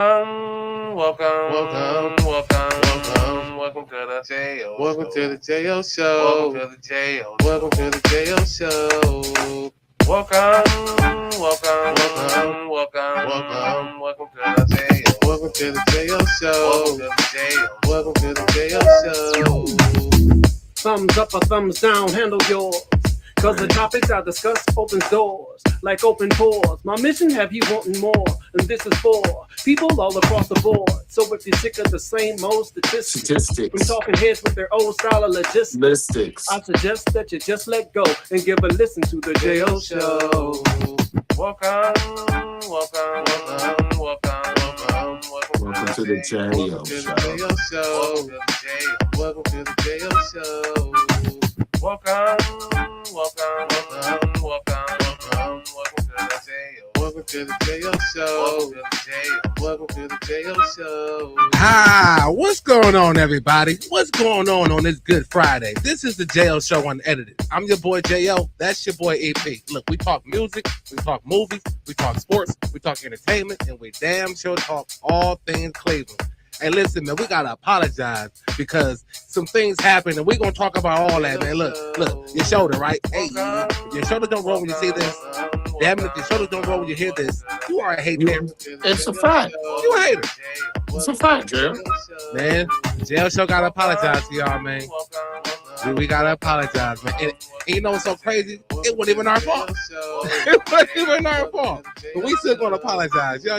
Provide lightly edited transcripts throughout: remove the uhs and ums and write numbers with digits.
Welcome to the J.O. Welcome Show. to the J.O. Welcome Show. to the J.O. Welcome to the J.O. Show. Welcome to the J.O. Welcome to the J.O. Show. Welcome to the J.O. Welcome to the J.O. Show. Thumbs up or thumbs down, handle yours. Cause the topics I discuss opens doors, like open pores. My mission have you wanting more, and this is for people all across the board. So if you're sick of the same old statistics. From talking heads with their old style of logistics, I suggest that you just let go and give a listen to the J.O. Show. Welcome to the J.O. Show. Welcome to the J.O. Show. Welcome to the J.O. Show. Welcome to the J.O. Show. Hi, what's going on, everybody? What's going on this Good Friday? This is the J.O. Show Unedited. I'm your boy J.O. That's your boy EP. Look, we talk music, we talk movies, we talk sports, we talk entertainment, and we damn sure talk all things Cleveland. Hey, listen, man, we gotta apologize because some things happened, and we're gonna talk about all that, man. Look, your shoulder, right? Hey, your shoulder don't roll when you see this. Damn it, if your shoulders don't roll when you hear this, you are a hater. It's a fact. You a hater. It's a fact, Jim. Man, J.O. Show gotta apologize to y'all, man. We gotta apologize, man. And you know what's so crazy? It wasn't even our fault. It wasn't even our fault. But we still gonna apologize. Yo.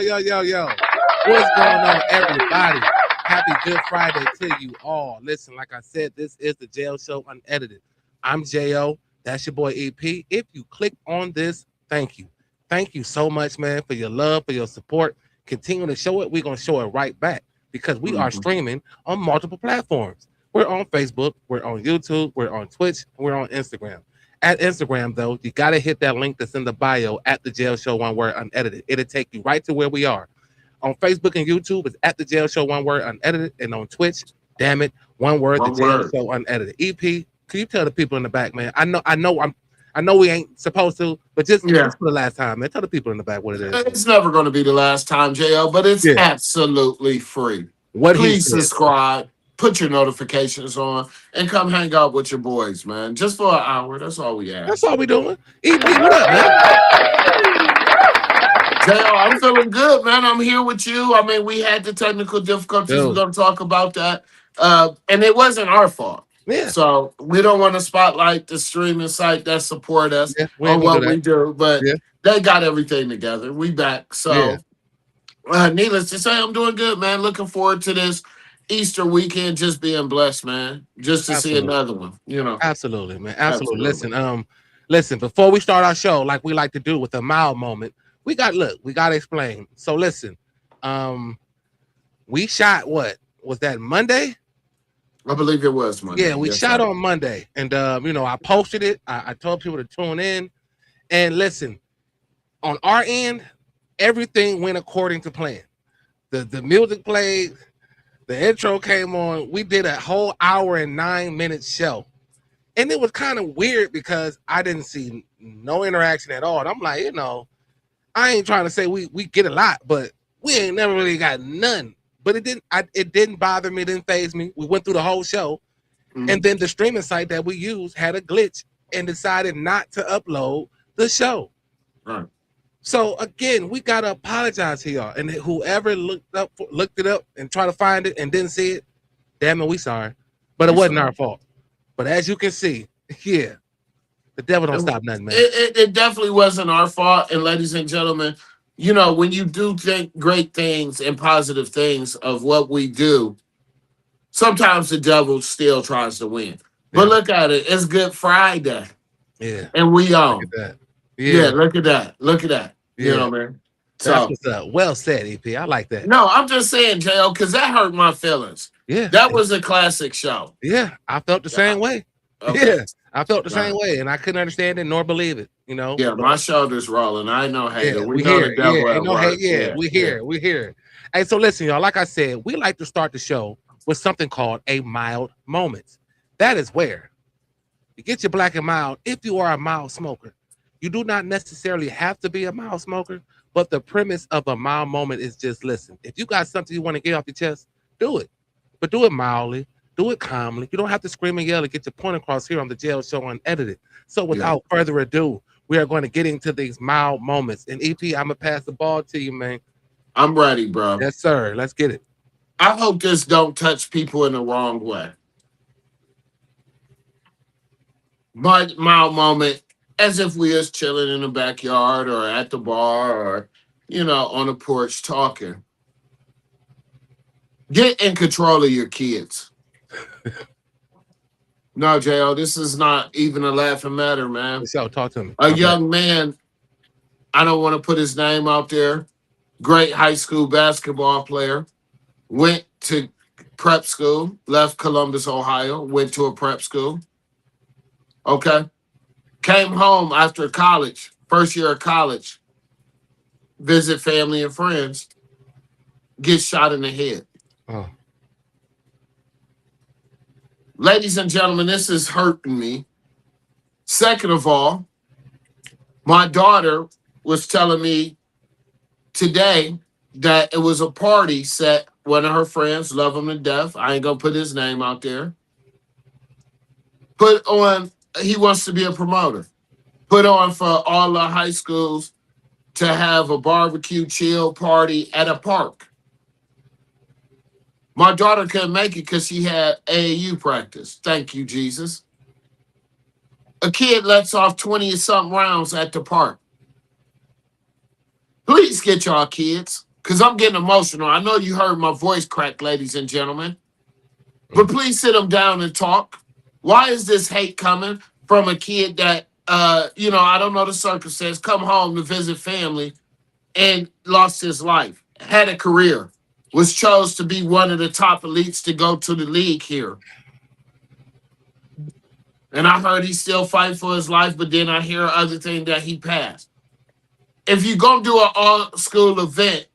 What's going on, everybody? Happy Good Friday to you all. Listen, like I said, this is the J.O. Show Unedited. I'm J.O. That's your boy EP. If you click on this, thank you. Thank you so much, man, for your love, for your support. Continue to show it. We're going to show it right back because we are streaming on multiple platforms. We're on Facebook, we're on YouTube, we're on Twitch, we're on Instagram. At Instagram, though, you got to hit that link that's in the bio at the J.O. Show, one word, unedited. It'll take you right to where we are. On Facebook and YouTube, it's at the J.O. Show, one word, unedited. And on Twitch, damn it, one word, the J.O. Show, unedited. EP, can you tell the people in the back, man? I know we ain't supposed to, but just for the last time, man, tell the people in the back what it is. It's never going to be the last time, J.O., but it's absolutely free. Please subscribe, put your notifications on, and come hang out with your boys, man. Just for an hour. That's all we ask. That's all we doing. EP, what up, man? J.O., I'm feeling good, man. I'm here with you. I mean, we had the technical difficulties. We're going to talk about that. And it wasn't our fault. Yeah. So we don't want to spotlight the streaming site that support us on what we do, but they got everything together. We back. So needless to say, I'm doing good, man. Looking forward to this Easter weekend, just being blessed, man. Just to see another one, you know. Absolutely, man. Absolutely. Listen, before we start our show, like we like to do with a mild moment, we got to explain. So listen, we shot what? Was that Monday? I believe it was Monday. Yeah, we shot on Monday. And I posted it. I told people to tune in. And listen, on our end, everything went according to plan. The music played, the intro came on. We did a whole hour and 9 minute show. And it was kind of weird because I didn't see no interaction at all. And I'm like, I ain't trying to say we get a lot, but we ain't never really got none. But it didn't bother me, didn't faze me. We went through the whole show. And then the streaming site that we used had a glitch and decided not to upload the show. Right. So again, we gotta apologize to y'all. And whoever looked it up and tried to find it and didn't see it, damn it, we sorry. But it wasn't our fault. But as you can see, the devil don't stop nothing, man. It definitely wasn't our fault. And ladies and gentlemen, when you do think great things and positive things of what we do, sometimes the devil still tries to win. But look at it. It's Good Friday. Yeah. And we own. Look at that. Yeah, look at that. Look at that. You know, man. That's what's up. Well said, EP. I like that. No, I'm just saying, J.O., because that hurt my feelings. Yeah. That was a classic show. Yeah. I felt the same way. Okay. Yeah. I felt the same way, and I couldn't understand it nor believe it. Yeah, my shoulders rolling. I know hater. Yeah, we know the devil at work. We here. Hey, so listen, y'all. Like I said, we like to start the show with something called a mild moment. That is where you get your black and mild if you are a mild smoker. You do not necessarily have to be a mild smoker, But the premise of a mild moment is just listen. If you got something you want to get off your chest, do it. But do it mildly. Do it calmly. You don't have to scream and yell to get your point across here on the Jail Show Unedited. So without further ado, we are going to get into these mild moments. And EP, I'm gonna pass the ball to you, man. I'm ready, bro. Yes, sir. Let's get it. I hope this don't touch people in the wrong way. But mild moment, as if we was chilling in the backyard or at the bar or, on the porch talking. Get in control of your kids. No, J.O., this is not even a laughing matter, man. So talk to me. A young man, I don't want to put his name out there, great high school basketball player, went to prep school, left Columbus, Ohio, went to a prep school. Okay. Came home after college, first year of college, visit family and friends, get shot in the head. Oh. Ladies and gentlemen, this is hurting me. Second of all, my daughter was telling me today that it was a party set. One of her friends, love him to death. I ain't gonna put his name out there. Put on, he wants to be a promoter. Put on for all the high schools to have a barbecue chill party at a park. My daughter couldn't make it because she had AAU practice. Thank you, Jesus. A kid lets off 20-something rounds at the park. Please get y'all kids, because I'm getting emotional. I know you heard my voice crack, ladies and gentlemen. But please sit them down and talk. Why is this hate coming from a kid that, I don't know the circumstance, come home to visit family and lost his life, had a career, was chose to be one of the top elites to go to the league here. And I heard he's still fighting for his life, but then I hear other thing that he passed. If you're going to do an all-school event,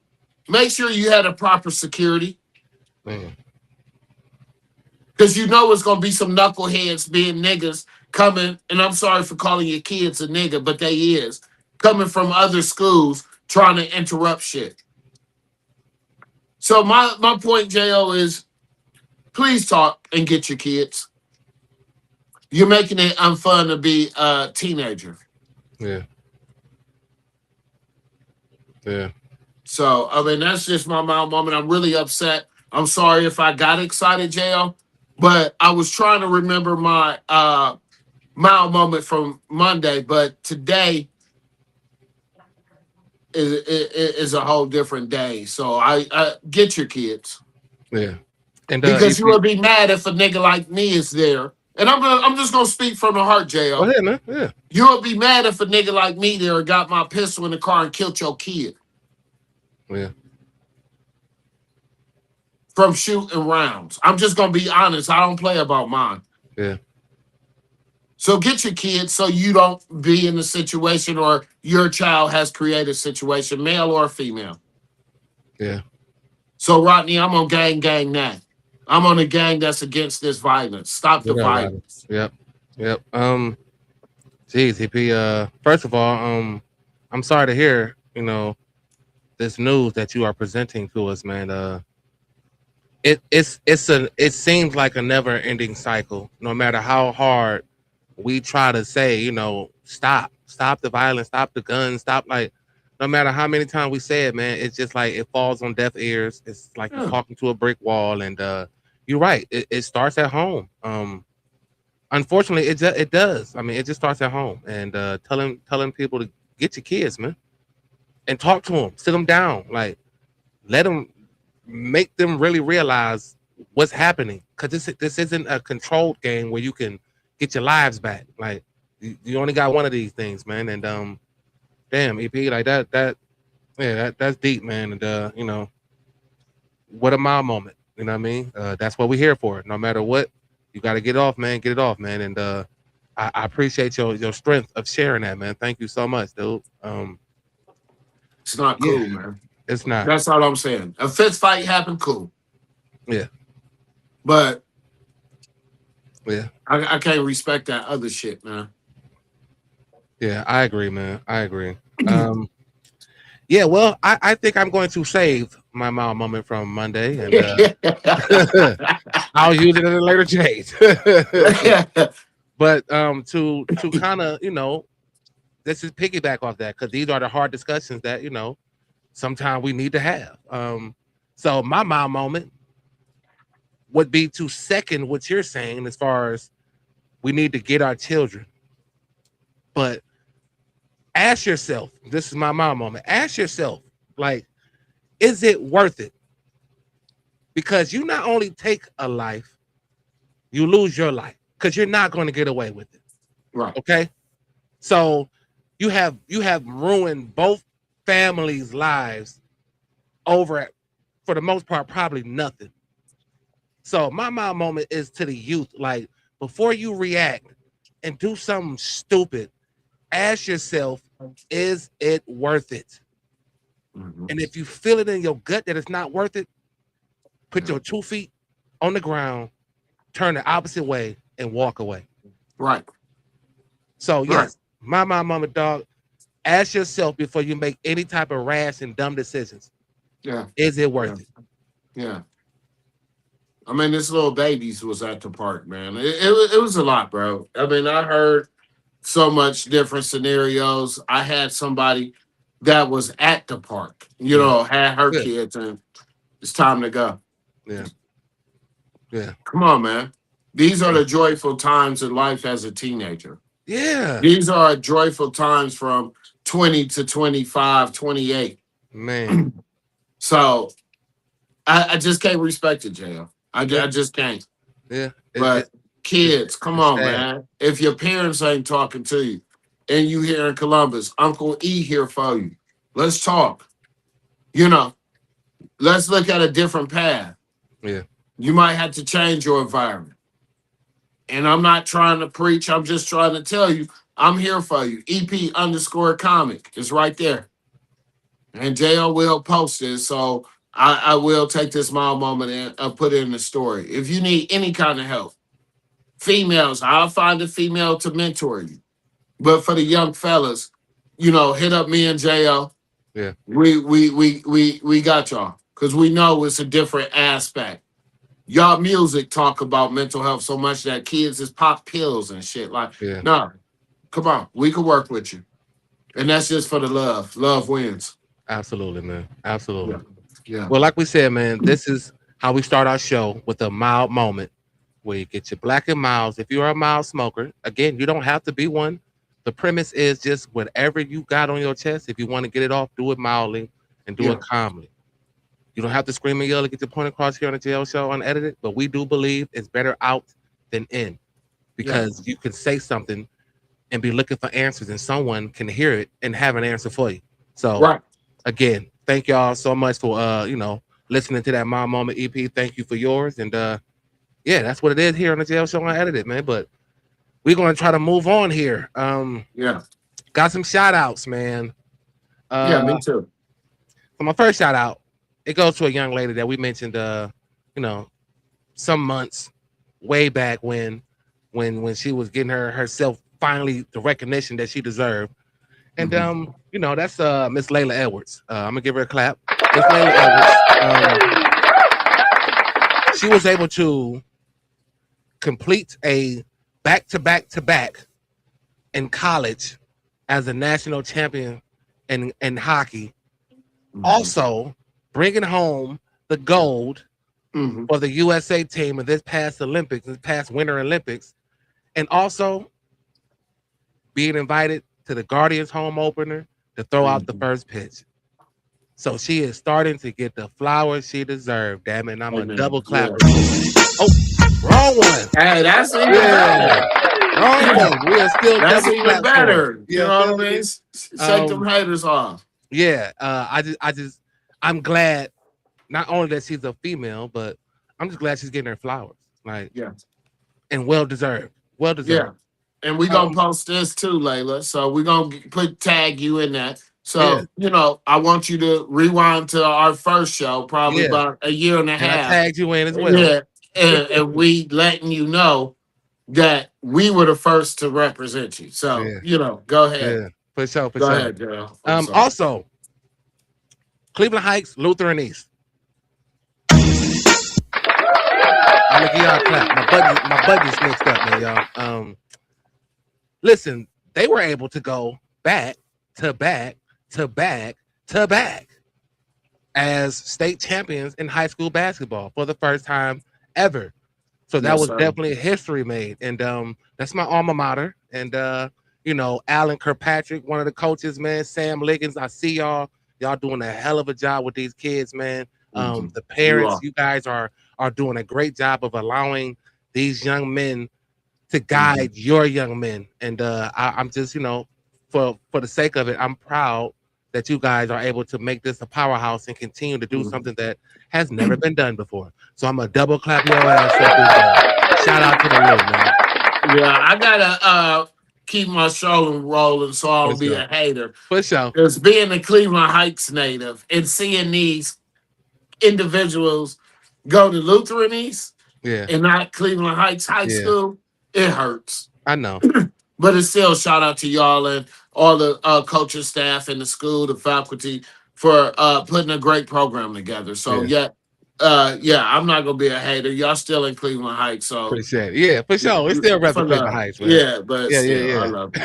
make sure you had a proper security. Because you know it's going to be some knuckleheads being niggas coming, and I'm sorry for calling your kids a nigga, but they is, coming from other schools trying to interrupt shit. So my point, J.O., is please talk and get your kids. You're making it unfun to be a teenager. Yeah. Yeah. So, I mean, that's just my mild moment. I'm really upset. I'm sorry if I got excited, J.O., but I was trying to remember my mild moment from Monday, but today is a whole different day. So I get your kids. Yeah. And because you would be mad if a nigga like me is there. And I'm just gonna speak from the heart, J.O. Go ahead, man. Yeah. You would be mad if a nigga like me there got my pistol in the car and killed your kid. Yeah. From shooting rounds. I'm just gonna be honest. I don't play about mine. Yeah. So get your kids so you don't be in a situation or your child has created a situation, male or female. Yeah. So Rodney, I'm on gang that. I'm on a gang that's against this violence. Stop the violence. Yep. Geez, EP. First of all, I'm sorry to hear, this news that you are presenting to us, man. It seems like a never-ending cycle. No matter how hard we try to say, stop the violence, stop the guns, stop. Like, no matter how many times we say it, man, it's just like it falls on deaf ears. It's like you're talking to a brick wall, and you're right. It starts at home. Unfortunately, it does. I mean, it just starts at home, and telling people to get your kids, man, and talk to them, sit them down, like let them, make them really realize what's happening, because this isn't a controlled game where you can get your lives back. Like you only got one of these things, man, and damn, EP, like that's deep, man, and what a mild moment. You know what I mean? That's what we're here for. No matter what, you got to get it off, man. Get it off, man. And I appreciate your strength of sharing that, man. Thank you so much, dude. It's not cool, man. It's not. That's all I'm saying. A fist fight happened, cool. Yeah. But yeah, I can't respect that other shit, man. Yeah, I agree, man. I agree. Yeah, well, I think I'm going to save my mom moment from Monday, and I'll use it at a later date. But to kind of this is piggyback off that because these are the hard discussions that sometimes we need to have. So my mom moment would be to second what you're saying as far as we need to get our children, but ask yourself. This is my mom moment. Ask yourself, like, is it worth it? Because you not only take a life, you lose your life because you're not going to get away with it. Right. Okay. So you have ruined both families' lives over, for the most part, probably nothing. So my mom moment is to the youth, like, before you react and do something stupid, ask yourself, is it worth it? Mm-hmm. And if you feel it in your gut that it's not worth it, put your 2 feet on the ground, turn the opposite way, and walk away. Right. So, yes, my mama, dog, ask yourself before you make any type of rash and dumb decisions. Yeah. Is it worth it? Yeah. I mean, this little babies was at the park, man. It was a lot, bro. I mean, I heard so much different scenarios. I had somebody that was at the park, had her kids, and it's time to go. Yeah. Yeah. Come on, man. These are the joyful times in life as a teenager. Yeah. These are joyful times from 20 to 25, 28. Man. So I just can't respect it, JL. I just can't. Yeah. But kids, come on, man. If your parents ain't talking to you and you here in Columbus, Uncle E here for you. Let's talk. Let's look at a different path. Yeah. You might have to change your environment. And I'm not trying to preach. I'm just trying to tell you, I'm here for you. EP_comic is right there. And JL will post it. So I will take this small moment and put it in the story. If you need any kind of help, females, I'll find a female to mentor you. But for the young fellas, hit up me and JL. Yeah. We got y'all. Because we know it's a different aspect. Y'all music talk about mental health so much that kids is pop pills and shit. Like, no, come on. We can work with you. And that's just for the love. Love wins. Absolutely, man. Absolutely. Yeah. Well, like we said, man, this is how we start our show, with a mild moment where you get your black and milds. If you are a mild smoker, again, you don't have to be one. The premise is just whatever you got on your chest. If you want to get it off, do it mildly and do it calmly. You don't have to scream and yell to get your point across here on the JL Show unedited, but we do believe it's better out than in, because you can say something and be looking for answers, and someone can hear it and have an answer for you. So, again, thank y'all so much for listening to that Mom Moment EP. Thank you for yours, and that's what it is here on the JL Show unedited, man. But we're gonna try to move on here. Got some shout outs, man. Me too. So my first shout out, it goes to a young lady that we mentioned, some months way back when she was getting herself finally the recognition that she deserved. And that's Miss Layla Edwards. I'm gonna give her a clap. Miss Layla Edwards. She was able to complete a back in college as a national champion in hockey. Also bringing home the gold for the USA team in this past Winter Olympics, and also being invited to the Guardians home opener to throw out the first pitch. So she is starting to get the flowers she deserved. Damn it, and I'm a double clap. Oh, wrong one. Hey, that's even better. Wrong one. We are still that's even better. You know what I mean? Shake them haters off. Yeah, I'm glad not only that she's a female, but I'm just glad she's getting her flowers. And well deserved. Well deserved. Yeah. And we're gonna post this too, Layla. So we're gonna tag you in that. So I want you to rewind to our first show, probably about a year and a half. I tagged you in as well. Yeah. And we letting you know that we were the first to represent you. So go ahead. Yeah, for sure. Go ahead, girl. Also, Cleveland Heights, Lutheran East. I'm gonna give y'all a clap. My budget's mixed up, man, y'all. Listen, they were able to go back to back to back to back as state champions in high school basketball for the first time ever. So that was definitely a history made. And that's my alma mater. And Alan Kirkpatrick, one of the coaches, man, Sam Liggins. I see y'all doing a hell of a job with these kids, man. The parents, you guys are doing a great job of allowing these young men to guide your young men. And I'm just, for the sake of it, I'm proud that you guys are able to make this a powerhouse and continue to do something that has never been done before. So I'm gonna double clap your ass up. Shout out to the room, man. Yeah, I gotta keep my shoulder rolling so I don't be a hater. For sure. Because being a Cleveland Heights native and seeing these individuals go to Lutheran East and not Cleveland Heights High School, it hurts. I know. But it's still shout out to y'all and all the coaching staff and the school, the faculty for putting a great program together. So I'm not gonna be a hater. Y'all still in Cleveland Heights, so appreciate it. Yeah, for sure. We still represent Cleveland Heights, man. Yeah, but still, I love you.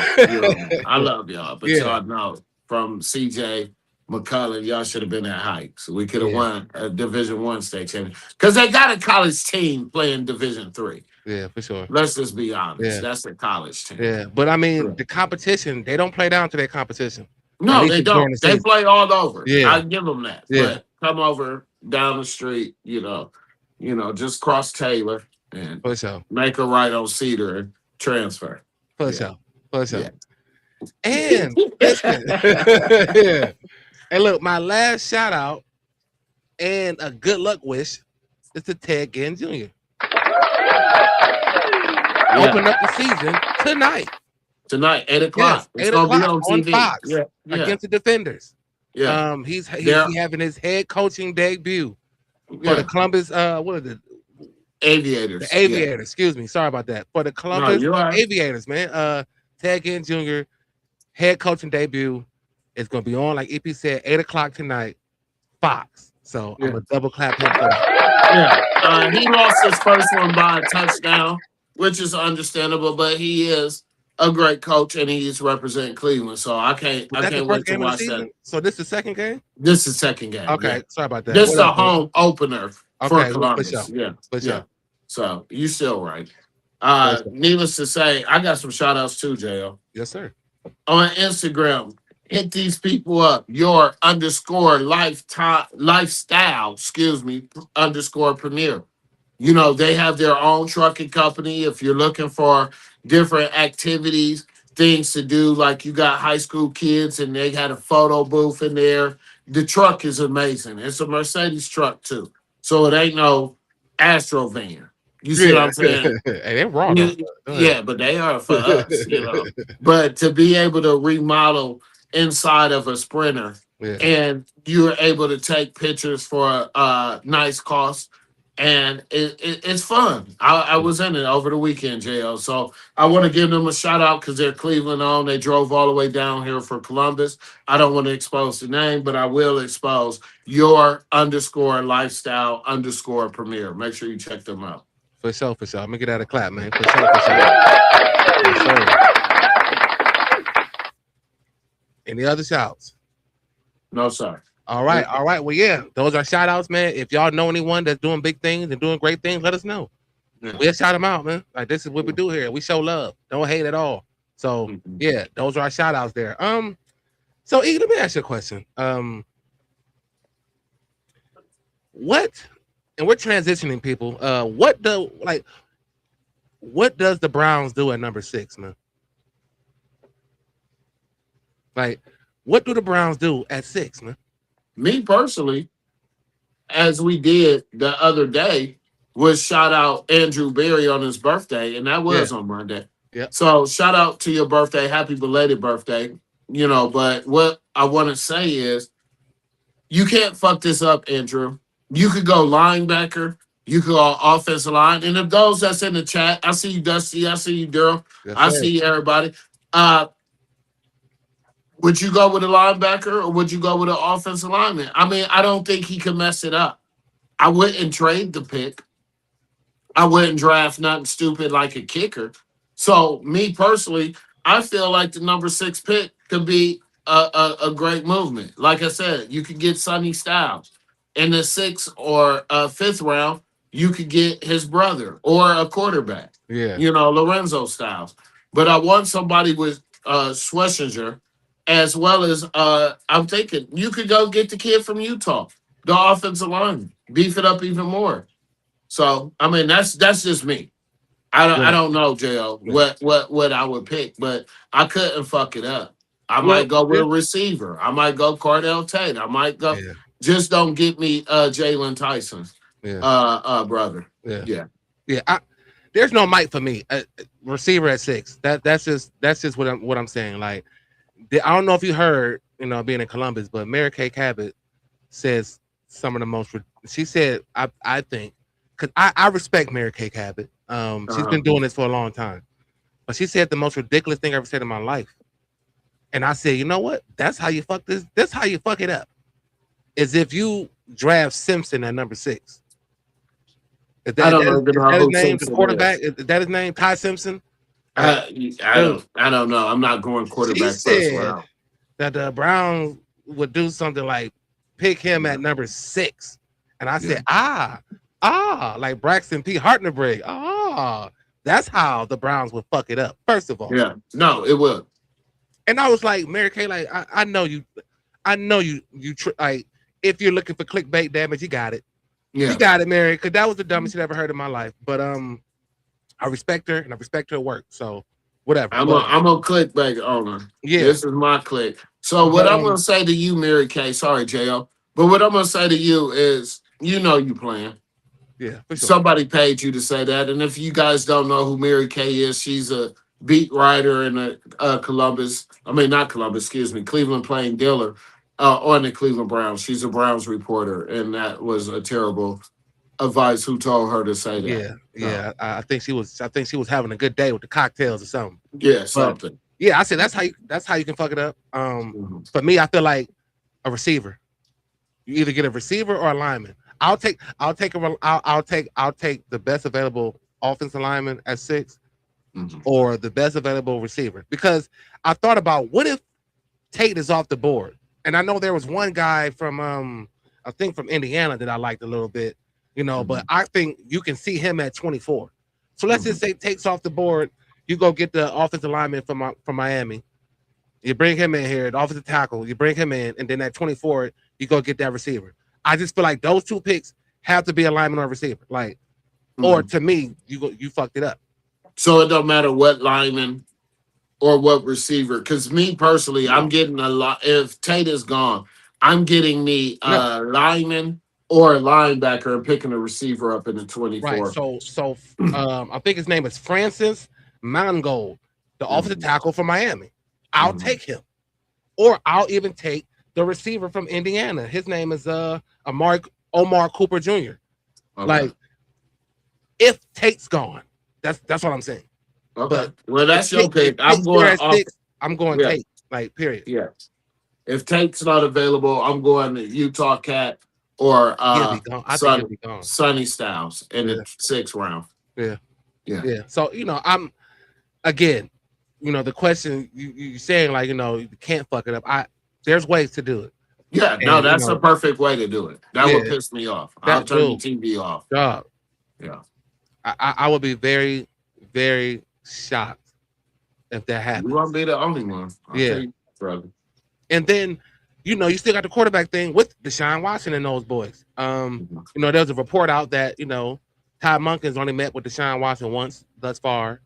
I love y'all. But y'all know from CJ McCullough, y'all should have been at Heights. We could have won a Division I state champion because they got a college team playing Division III. Yeah, for sure. Let's just be honest. Yeah. That's a college team. Yeah, but I mean, the competition, they don't play down to their competition. No, they don't. They play all over. Yeah. I give them that. Yeah. But come over down the street, just cross Taylor and for sure. Make a right on Cedar and transfer. For sure. For sure. Yeah. And listen, Hey, look, my last shout out and a good luck wish is to Ted Ginn Jr. Open up the season tonight. Tonight, 8 o'clock. Yes, 8 o'clock on Fox against the Defenders. Yeah. He's having his head coaching debut for the Columbus. What are the Aviators? The Aviators. Excuse me. Sorry about that. For the Columbus Aviators, man. Ted Ginn Jr. head coaching debut is going to be on, like EP said, 8 o'clock tonight, Fox. So I'm gonna double clap him for that. He lost his first one by a touchdown, which is understandable, but he is a great coach and he's representing Cleveland. So I can't wait to watch that. So this is the second game? This is the second game. Okay, sorry about that. This is the home opener for Columbus. For sure. So you still right. Needless to say, I got some shout outs too, JL. Yes, sir. On Instagram, hit these people up. Your _lifestyle, _premier. They have their own trucking company. If you're looking for different activities, things to do, like you got high school kids and they had a photo booth in there. The truck is amazing. It's a Mercedes truck too. So it ain't no Astro van. You see what I'm saying? Hey, they're wrong. But they are for us, But to be able to remodel inside of a Sprinter and you're able to take pictures for a nice cost, and it's fun. I was in it over the weekend, JL. So I want to give them a shout out because they're Cleveland owned. They drove all the way down here for Columbus. I don't want to expose the name, but I will expose your _lifestyle _ premier. Make sure you check them out. For sure. I'm gonna get out of clap, man. For sure. Yes, sir. Any other shouts? No, sir. All right. Well, yeah, those are shout outs, man. If y'all know anyone that's doing big things and doing great things, let us know. Yeah. We'll shout them out, man. Like, this is what we do here. We show love. Don't hate at all. So yeah, those are our shout outs there. So E, let me ask you a question. What, and we're transitioning people. What does the Browns do at number 6, man? Like, what do the Browns do at 6, man? Me personally, as we did the other day, was shout out Andrew Berry on his birthday, and that was on Monday. Yeah. So shout out to your birthday, happy belated birthday. But what I want to say is, you can't fuck this up, Andrew. You could go linebacker, you could go offensive line, and if those that's in the chat, I see you, Dusty, I see you, Daryl, I see everybody. Would you go with a linebacker or would you go with an offensive lineman? I mean, I don't think he can mess it up. I wouldn't trade the pick. I wouldn't draft nothing stupid like a kicker. So, me personally, I feel like the number 6 pick could be a great movement. Like I said, you could get Sonny Styles in the 6th or 5th round. You could get his brother or a quarterback. Yeah. Lorenzo Styles. But I want somebody with Schlesinger, as well as I'm thinking you could go get the kid from Utah, the offensive line, beef it up even more. So I mean that's just me. I don't know, JL, what I would pick, but I couldn't fuck it up. I might go with a receiver. I might go Cardell Tate. I might go. Yeah. Just don't get me Jalen Tyson's brother. Yeah. There's no Mike for me. Receiver at 6. That's just what I'm saying. Like, I don't know if you heard, being in Columbus, but Mary Kay Cabot says some of the most. She said, I think, because I respect Mary Kay Cabot. She's been doing this for a long time, but she said the most ridiculous thing I ever said in my life. And I said, you know what? That's how you fuck this. That's how you fuck it up. Is if you draft Simpson at number 6. Is that his name? The quarterback? Is that his name? Ty Simpson? I don't know. I'm not going quarterback first round. That the Browns would do something like pick him at number 6. And I said, like Braxton P. Hartnebrig. That's how the Browns would fuck it up. First of all. Yeah. No, it would. And I was like, Mary Kay, like, I know you like, if you're looking for clickbait damage, you got it. Yeah. You got it, Mary, because that was the dumbest shit I ever heard in my life. But I respect her and I respect her work. So whatever. I'm a clickbait owner. Yeah. This is my click. So what I'm gonna say to you, Mary Kay, sorry, JL, but what I'm gonna say to you is you playing. Yeah, for sure. Somebody paid you to say that. And if you guys don't know who Mary Kay is, she's a beat writer in the Cleveland Plain Dealer on the Cleveland Browns. She's a Browns reporter, and that was a terrible advice. Who told her to say that? Yeah. I think she was having a good day with the cocktails or something. Yeah, something. Yeah, I said that's how you can fuck it up. For me, I feel like a receiver. You either get a receiver or a lineman. I'll take the best available offensive lineman at 6, or the best available receiver. Because I thought about what if Tate is off the board, and I know there was one guy from I think from Indiana that I liked a little bit, but I think you can see him at 24. So let's just say Tate's off the board. You go get the offensive lineman from Miami. You bring him in here, the offensive tackle. You bring him in, and then at 24, you go get that receiver. I just feel like those 2 picks have to be a lineman or a receiver. Like, or to me, you fucked it up. So it don't matter what lineman or what receiver. Because me personally, I'm getting a lot. If Tate is gone, I'm getting me a lineman or a linebacker and picking a receiver up in the 24. Right. So I think his name is Francis Mangold, the offensive tackle from Miami. I'll take him, or I'll even take the receiver from Indiana. His name is Omar Cooper Jr. Okay. Like, if Tate's gone, that's what I'm saying. Okay. But that's your pick. I'm going Tate. Like, period. Yeah. If Tate's not available, I'm going to Utah Cat or Sonny Styles in the 6th round. Yeah. So I'm again. The question you saying, like, you can't fuck it up. There's ways to do it. Yeah, no, that's a perfect way to do it. That would piss me off. I'll turn the TV off. Yeah. I would be very, very shocked if that happened. You won't be the only one. I'll tell you, brother. And then, you still got the quarterback thing with Deshaun Watson and those boys. There's a report out that, Todd Monken's only met with Deshaun Watson once thus far.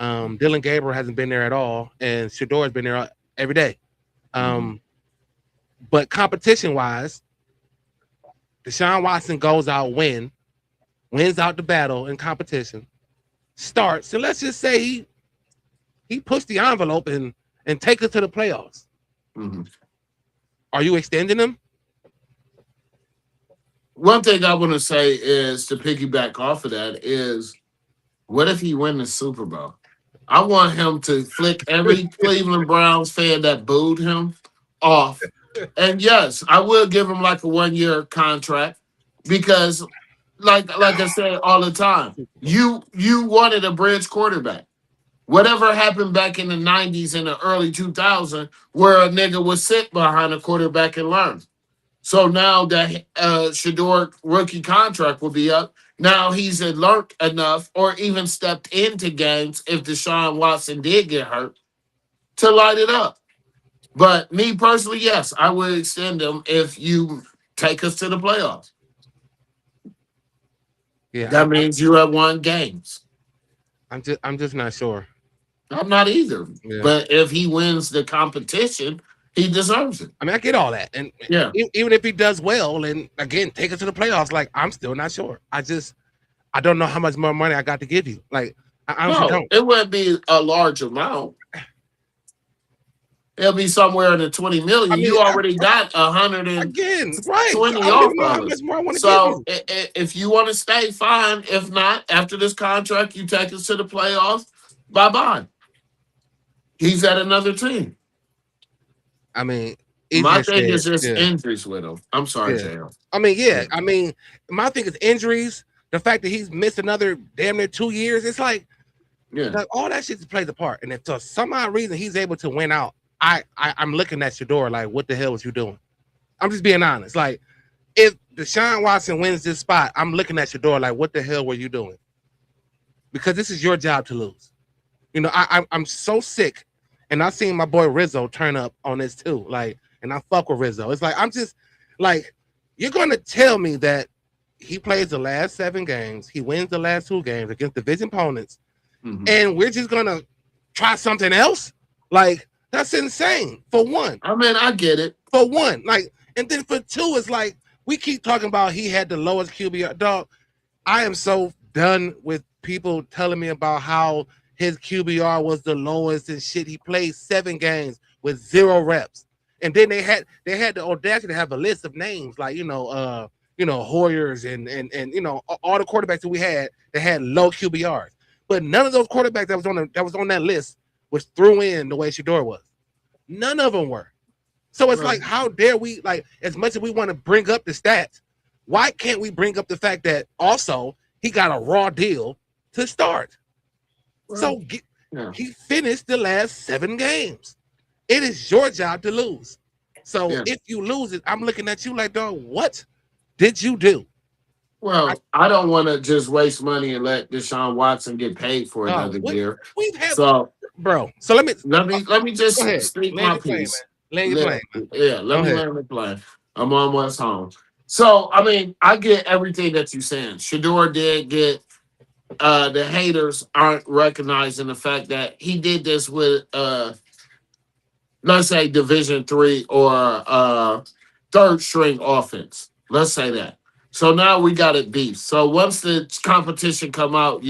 Dylan Gabriel hasn't been there at all, and Shedeur has been there every day. But competition-wise, Deshaun Watson goes out, wins out the battle in competition, starts, and let's just say he pushed the envelope and take us to the playoffs. Are you extending him? One thing I want to say is, to piggyback off of that, is what if he win the Super Bowl? I want him to flick every Cleveland Browns fan that booed him off. And yes, I will give him like a 1 year contract because, like I say all the time, you wanted a bridge quarterback. Whatever happened back in the 90s and the early 2000s, where a nigga would sit behind a quarterback and learn. So now that Shedeur rookie contract will be up, now he's learned enough or even stepped into games if Deshaun Watson did get hurt to light it up. But me personally, yes, I would extend him if you take us to the playoffs. Yeah, That means you have won games. I'm just not sure. I'm not either. Yeah. But if he wins the competition, he deserves it. I mean, I get all that, and Yeah. even if he does well, and again take us to the playoffs, like I'm still not sure. I don't know how much more money I got to give you. Like I honestly don't. It wouldn't be a large amount. It'll be somewhere in the 20 million. I mean, you already got 120 again, right? off I don't even know how of much us. more I want to So give you. if you want to stay, fine. If not, after this contract, you take us to the playoffs. Bye-bye. He's at another team. I mean, my thing is just injuries with him. I'm sorry, Yeah. JL. I mean, yeah. I mean, my thing is injuries. The fact that he's missed another damn near 2 years. It's like all that shit plays a part. And if for some odd reason he's able to win out, I'm looking at Shedeur like, what the hell was you doing? I'm just being honest. Like, if Deshaun Watson wins this spot, I'm looking at Shedeur like, what the hell were you doing? Because this is your job to lose. You know, I'm so sick, and I seen my boy Rizzo turn up on this too. Like, and I fuck with Rizzo. It's like I'm just like, you're gonna tell me that he plays the last 7 games, he wins the last 2 games against division opponents, and we're just gonna try something else? Like, that's insane. For one, I mean, I get it. For one, like, and then for two, it's like we keep talking about he had the lowest QBR. Dog, I am so done with people telling me about how his QBR was the lowest and shit. He played 7 games with 0 reps, and then they had the audacity to have a list of names like Hoyers and all the quarterbacks that we had that had low QBRs, but none of those quarterbacks that was on that list was threw in the way Shedeur was. None of them were. So it's like, how dare we, like, as much as we want to bring up the stats, why can't we bring up the fact that also he got a raw deal to start? So he finished the last 7 games. It is your job to lose. So if you lose it, I'm looking at you like, dog, what did you do? Well, I don't want to just waste money and let Deshaun Watson get paid for another year. Bro. So let me just speak my piece. Land your plane. Yeah, let me land the plane. I'm almost home. So I mean, I get everything that you're saying. Shedeur did get the haters aren't recognizing the fact that he did this with let's say Division 3 or 3rd string offense. Let's say that. So now we got it beat. So once the competition come out,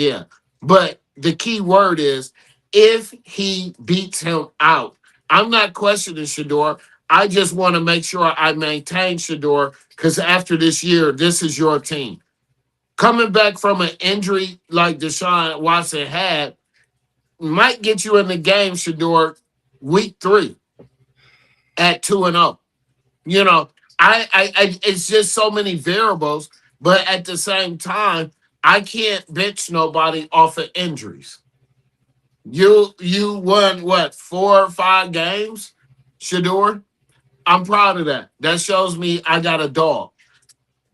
but the key word is if he beats him out. I'm not questioning Shedeur. I just want to make sure I maintain Shedeur because after this year, this is your team. Coming back from an injury like Deshaun Watson had might get you in the game, Shedeur, week 3 at 2-0. You know, I it's just so many variables, but at the same time, I can't bench nobody off of injuries. You won what 4 or 5 games, Shedeur? I'm proud of that. That shows me I got a dog.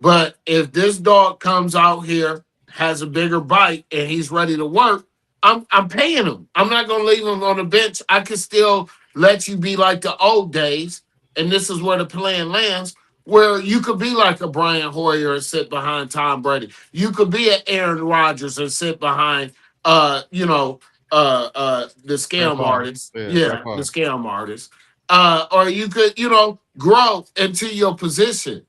But if this dog comes out here, has a bigger bite, and he's ready to work, I'm paying him. I'm not gonna leave him on the bench. I could still let you be like the old days, and this is where the plan lands, where you could be like a Brian Hoyer and sit behind Tom Brady. You could be an Aaron Rodgers and sit behind the scam artist. The scam artist. Or you could, grow into your position.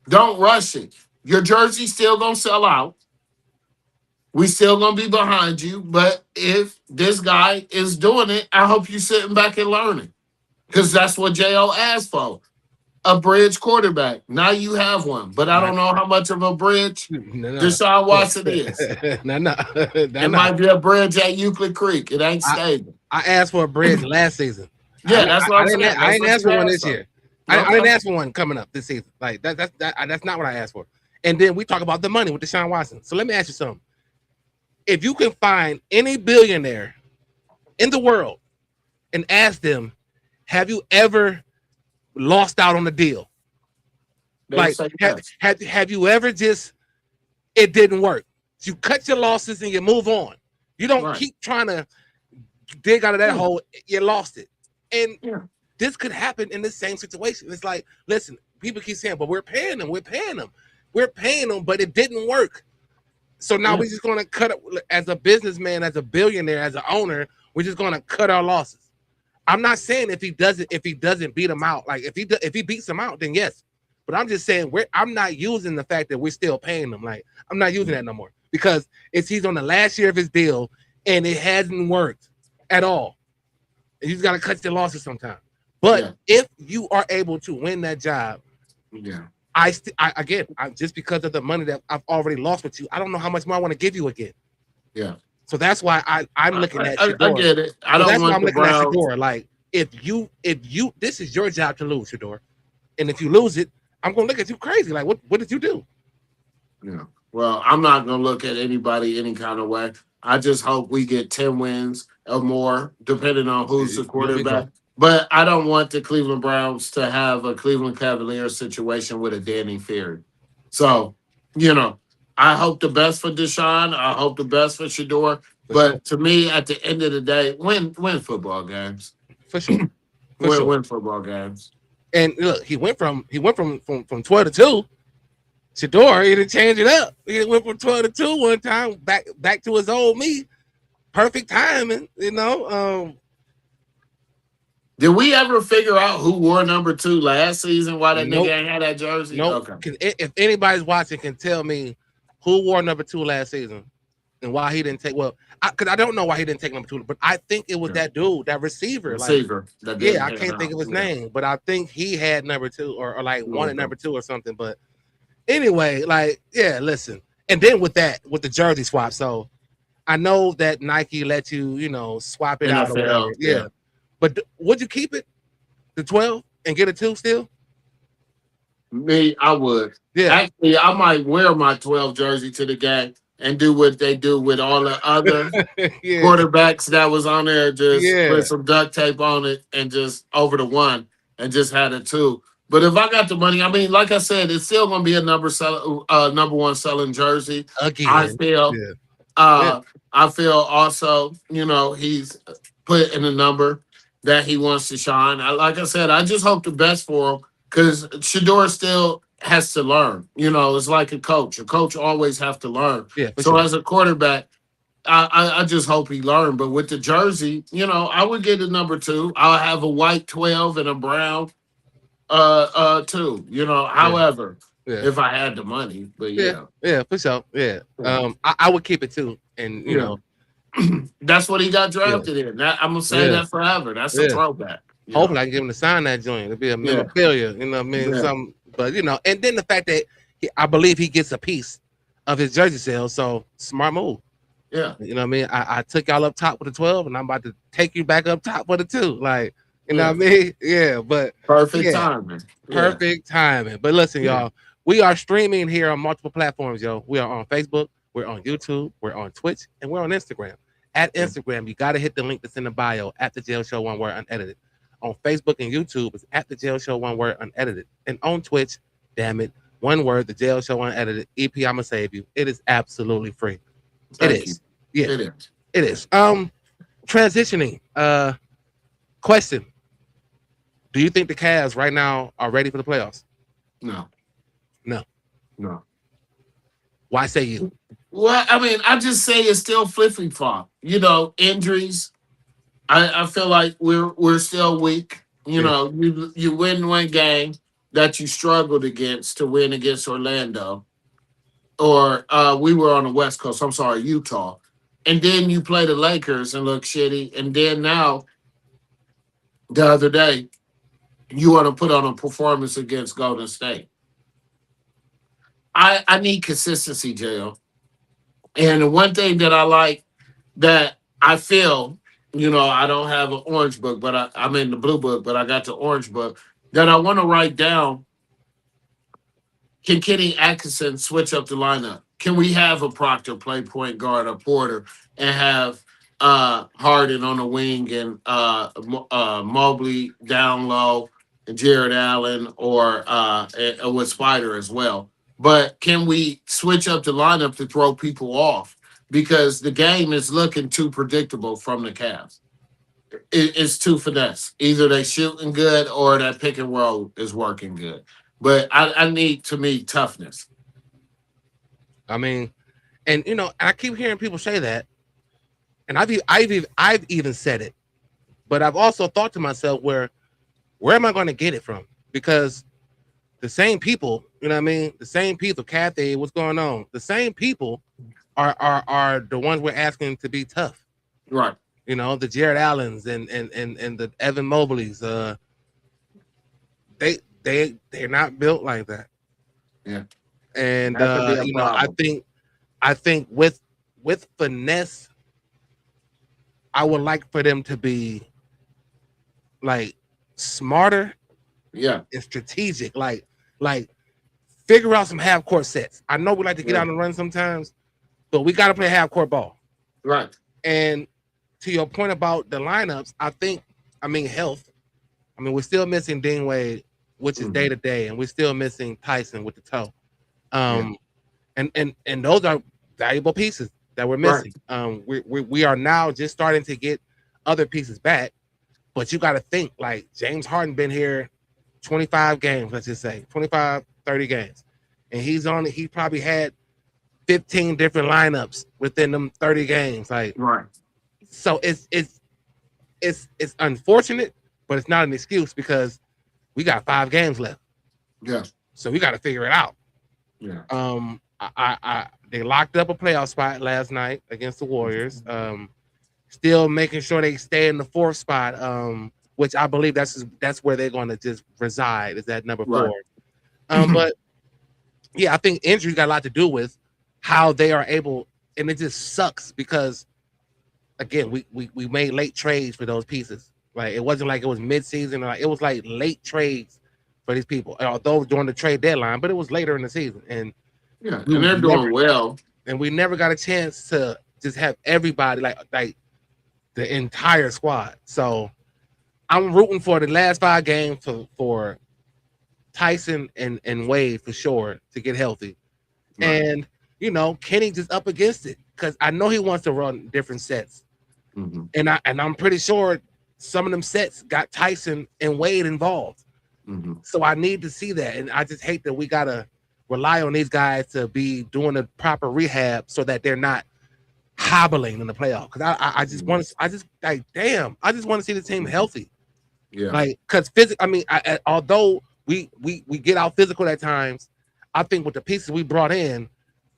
Don't rush it. Your jersey's still gonna sell out. We still gonna be behind you, but if this guy is doing it, I hope you sitting back and learning. Because that's what JO asked for. a bridge quarterback. Now you have one, but I don't know how much of a bridge Deshaun Watson is. No. It might be a bridge at Euclid Creek. It ain't stable. I asked for a bridge last season. Yeah, that's what I'm saying. I didn't ask for one this year. I didn't ask for one coming up this season. Like that's not what I asked for. And then we talk about the money with Deshaun Watson. So let me ask you something. If you can find any billionaire in the world and ask them, have you ever lost out on the deal? Like, have you ever just, it didn't work? You cut your losses and you move on. You don't keep trying to dig out of that hole. You lost it. And this could happen in the same situation. It's like, listen, people keep saying, but we're paying them, but it didn't work. So now we're just going to cut it as a businessman, as a billionaire, as an owner. We're just going to cut our losses. I'm not saying if he doesn't beat them out, like if he beats them out, then yes. But I'm just saying I'm not using the fact that we're still paying them. Like I'm not using that no more because he's on the last year of his deal and it hasn't worked at all. And you just got to cut your losses sometime. But if you are able to win that job, I just because of the money that I've already lost with you, I don't know how much more I want to give you again. Yeah. So that's why I'm looking at Shedeur. I get it. That's why I'm looking at Shedeur. Like if you this is your job to lose, Shedeur. And if you lose it, I'm gonna look at you crazy. Like what did you do? Yeah. Well, I'm not gonna look at anybody any kind of way. I just hope we get 10 wins or more, depending on who's the quarterback. But I don't want the Cleveland Browns to have a Cleveland Cavaliers situation with a Danny Ferry. So, I hope the best for Deshaun. I hope the best for Shedeur. But to me, at the end of the day, win football games. For sure. Win football games. And look, he went from 12 to 2. Shedeur, he didn't change it up. He went from 12 to 2 one time, back to his old me. Perfect timing, Did we ever figure out who wore number 2 last season? Why that nigga ain't had that jersey? Nope. Okay. If anybody's watching can tell me who wore number 2 last season and why he didn't take, because I don't know why he didn't take number 2, but I think it was that dude, that receiver. I can't think of his name, but I think he had number 2 or like wanted number 2 or something. But anyway, listen. And then with the jersey swap, so I know that Nike let you, swap it out or whatever. Yeah. But would you keep it, the 12, and get a 2 still? Me, I would. Yeah. Actually, I might wear my 12 jersey to the game and do what they do with all the other quarterbacks that was on there. Just put some duct tape on it and just over the 1 and just had a 2. But if I got the money, I mean, like I said, it's still going to be a number 1 selling jersey. Again. I feel. I feel also, he's put in a number that he wants to shine. Like I said, I just hope the best for him because Shedeur still has to learn. It's like a coach. A coach always have to learn. Yeah, so as a quarterback, I just hope he learned. But with the jersey, I would get a number 2. I'll have a white 12 and a brown 2. However, if I had the money. But yeah, for sure. Yeah. I would keep it too. And that's what he got drafted in. I'm gonna say that forever. That's a throwback. Hopefully, I can get him to sign that joint. It'll be a memorabilia. You know what I mean? Something, but and then the fact that I believe he gets a piece of his jersey sales. So smart move. Yeah. You know what I mean? I took y'all up top with the 12, and I'm about to take you back up top with the 2. Like, you know what I mean? Yeah, but perfect timing. Perfect timing. But listen, y'all, we are streaming here on multiple platforms, yo. We are on Facebook, we're on YouTube, we're on Twitch, and we're on Instagram. At Instagram, you got to hit the link that's in the bio at the Jail Show, one word, unedited. On Facebook and YouTube, it's at the Jail Show, one word, unedited. And on Twitch, damn it, one word, the Jail Show, unedited. EP, I'ma save you. It is absolutely free. Thank you. Yeah, it is. It is. Transitioning. Question: do you think the Cavs right now are ready for the playoffs? No. Why say you? Well, I mean, I just say it's still flippy-flop. Injuries. I feel like we're still weak. You win one game that you struggled against to win against Orlando, or we were on the West Coast. I'm sorry, Utah, and then you play the Lakers and look shitty, and then now the other day you want to put on a performance against Golden State. I need consistency, JL. And the one thing that I like that I feel, I don't have an orange book, but I'm in the blue book, but I got the orange book that I want to write down. Can Kenny Atkinson switch up the lineup? Can we have a Proctor play point guard or Porter and have Harden on the wing and Mobley down low and Jared Allen or with Spider as well? But can we switch up the lineup to throw people off? Because the game is looking too predictable from the Cavs. It's too finesse. Either they shooting good or that pick and roll is working good. But I need, to me, toughness. I mean, and I keep hearing people say that, and I've even said it, but I've also thought to myself, where am I going to get it from? Because the same people, the same people, Kathy, what's going on? The same people are the ones we're asking to be tough, right? The Jared Allens and the Evan Mobleys, they're not built like that. Yeah. And I think with finesse, I would like for them to be like smarter, and strategic, like figure out some half court sets. I know we like to get out and run sometimes, but we got to play half court ball. Right. And to your point about the lineups, health. We're still missing Dean Wade, which is day to day, and we're still missing Tyson with the toe. And those are valuable pieces that we're missing. Right. We are now just starting to get other pieces back, but you got to think, like, James Harden been here 25 games, let's just say 25, 30 games, and he probably had 15 different lineups within them 30 games. Like, right. So it's unfortunate, but it's not an excuse because we got 5 games left. Yeah. So we got to figure it out. Yeah. They locked up a playoff spot last night against the Warriors. Still making sure they stay in the 4th spot, which I believe that's where they're going to just reside, is that number 4. Right. But yeah, I think injury got a lot to do with how they are able, and it just sucks because, again, we made late trades for those pieces. Like, it wasn't like it was mid-season, like it was like late trades for these people, although during the trade deadline, but it was later in the season. And and they're doing well. And we never got a chance to just have everybody, like the entire squad. So I'm rooting for the last 5 games for Tyson and Wade for sure to get healthy. Right. And Kenny just up against it because I know he wants to run different sets. Mm-hmm. And I'm pretty sure some of them sets got Tyson and Wade involved. Mm-hmm. So I need to see that. And I just hate that we gotta rely on these guys to be doing the proper rehab so that they're not hobbling in the playoff. Because I just want to, I just want to see the team healthy. Yeah. Like, because although we get out physical at times, I think with the pieces we brought in,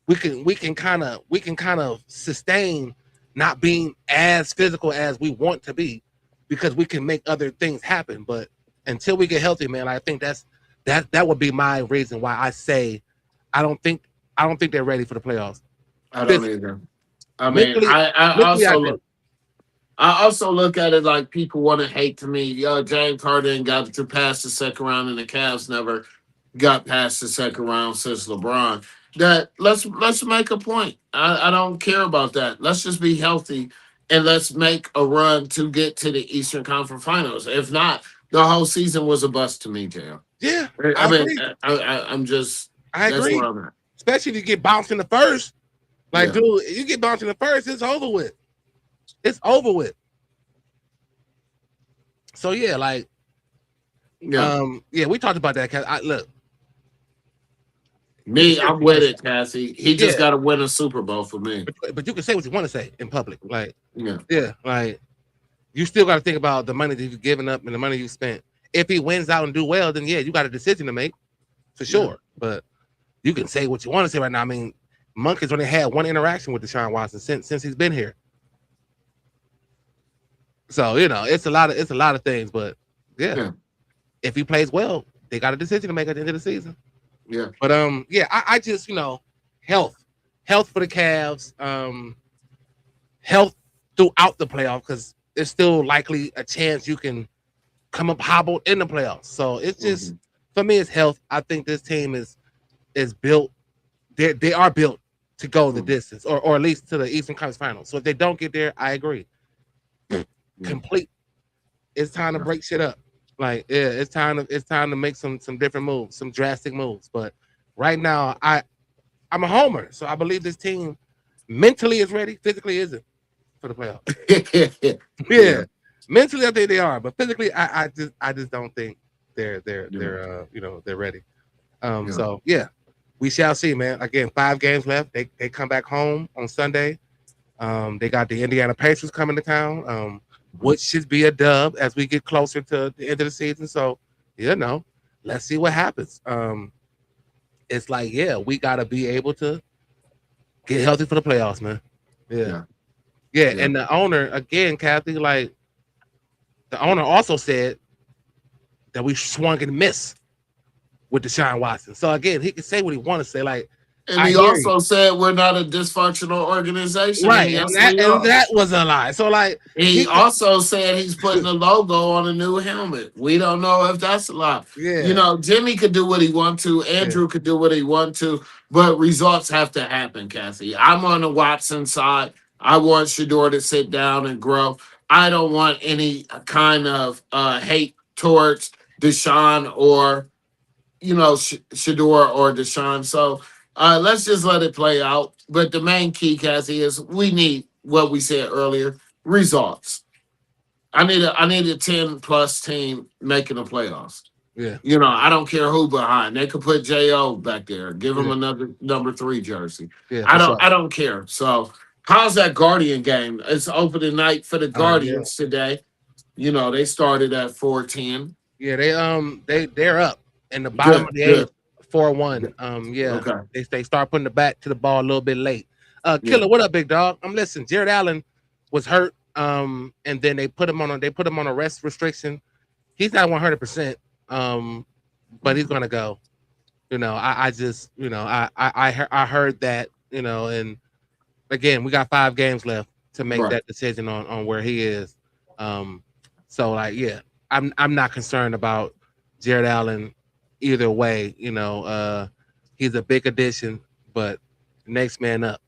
we can kind of sustain not being as physical as we want to be, because we can make other things happen. But until we get healthy, man, I think that would be my reason why I say I don't think they're ready for the playoffs. I don't either. I mean, I also look at it like people want to hate to me. James Harden got to pass the second round, and the Cavs never got past the second round since LeBron. That let's make a point. I don't care about that. Let's just be healthy and let's make a run to get to the Eastern Conference Finals. If not, the whole season was a bust to me, JL. Yeah, I mean, I agree. Especially if you get bounced in the first. Like, dude, you get bounced in the first, it's over with. It's over with. So yeah, like, we talked about that. Look, me, I'm with it, Cassie. He just got to win a Super Bowl for me. But you can say what you want to say in public, like, like, you still got to think about the money that you've given up and the money you spent. If he wins out and do well, then you got a decision to make, for sure. Yeah. But you can say what you want to say right now. I mean, Monk has only had 1 interaction with Deshaun Watson since he's been here. So it's a lot of things, but if if he plays well, they got a decision to make at the end of the season. Yeah. But I just health for the Cavs, health throughout the playoff because there's still likely a chance you can come up hobbled in the playoffs. So it's just for me, it's health. I think this team is built. They are built to go the distance, or at least to the Eastern Conference Finals. So if they don't get there, I agree. Complete. It's time to break shit up. Like, yeah, it's time to make some different moves, some drastic moves. But right now, I'm a homer, so I believe this team mentally is ready, physically isn't for the playoffs. Yeah. Mentally I think they are, but physically I just don't think they're ready. So yeah, we shall see, man. Again, 5 games left. They come back home on Sunday. They got the Indiana Pacers coming to town. Which should be a dub as we get closer to the end of the season. So, let's see what happens. It's like, we got to be able to get healthy for the playoffs, man. Yeah. And the owner, again, Kathy, like, the owner also said that we swung and missed with Deshaun Watson. So, again, he can say what he wants to say. Like, and he also said we're not a dysfunctional organization. Right, and that was a lie. So, like, he also said he's putting a logo on a new helmet. We don't know if that's a lie. Yeah. Jimmy could do what he wants to. Andrew could do what he wants to. But results have to happen, Kathy. I'm on the Watson side. I want Shedeur to sit down and grow. I don't want any kind of hate towards Deshaun or, Shedeur or Deshaun. So, let's just let it play out. But the main key, Cassie, is we need what we said earlier: results. I need a 10+ team making the playoffs. Yeah. I don't care who behind. They could put J.O. back there. Give him another number 3 jersey. Yeah, I don't care. So how's that Guardian game? It's opening night for the Guardians today. They started at 4-10. Yeah, they're up in the bottom of the 8th. 4-1. Okay. They start putting the bat to the ball a little bit late. Killer, what up, big dog? Listen, Jared Allen was hurt. And then they put him on a rest restriction. He's not 100%. But he's gonna go. I just I heard that, and again, we got 5 games left to make that decision on where he is. So like, yeah, I'm not concerned about Jared Allen either way. He's a big addition, but next man up.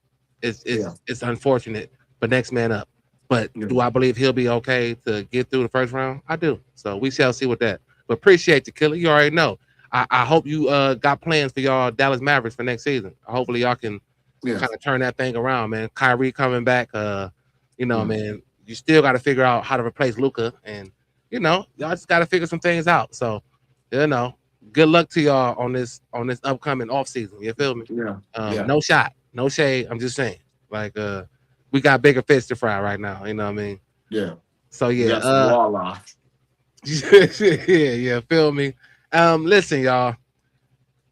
It's unfortunate, but next man up. But do I believe he'll be okay to get through the first round? I do. So we shall see with that. But appreciate you, Killer. You already know. I hope you got plans for y'all Dallas Mavericks for next season. Hopefully y'all can kind of turn that thing around, man. Kyrie coming back. Man, you still got to figure out how to replace Luka, and y'all just got to figure some things out. So, good luck to y'all on this upcoming off season. You feel me? No shot, no shade. I'm just saying, like, we got bigger fish to fry right now. You know what I mean? Yeah. So yeah. Walleye. yeah, feel me. Listen, y'all.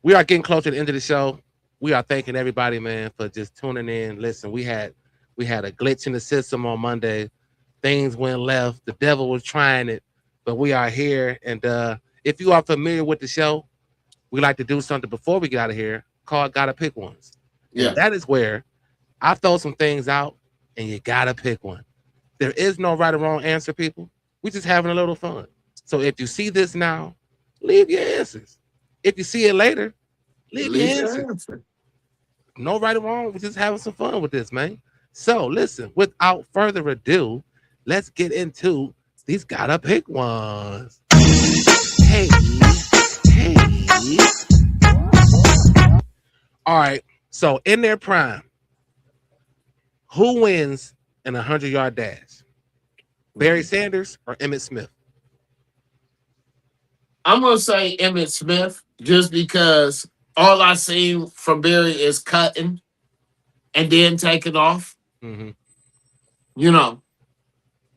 We are getting close to the end of the show. We are thanking everybody, man, for just tuning in. Listen, we had a glitch in the system on Monday. Things went left. The devil was trying it, but we are here. And if you are familiar with the show, we like to do something before we get out of here called Gotta Pick Ones. Yeah. And that is where I throw some things out and you gotta pick one. There is no right or wrong answer, people. We're just having a little fun. So if you see this now, leave your answers. If you see it later, leave your answers. No right or wrong. We're just having some fun with this, man. So listen, without further ado, let's get into these Gotta Pick Ones. Hey. All right. So in their prime, who wins in a 100-yard dash? Barry Sanders or Emmitt Smith? I'm going to say Emmitt Smith just because all I seen from Barry is cutting and then taking off. Mm-hmm.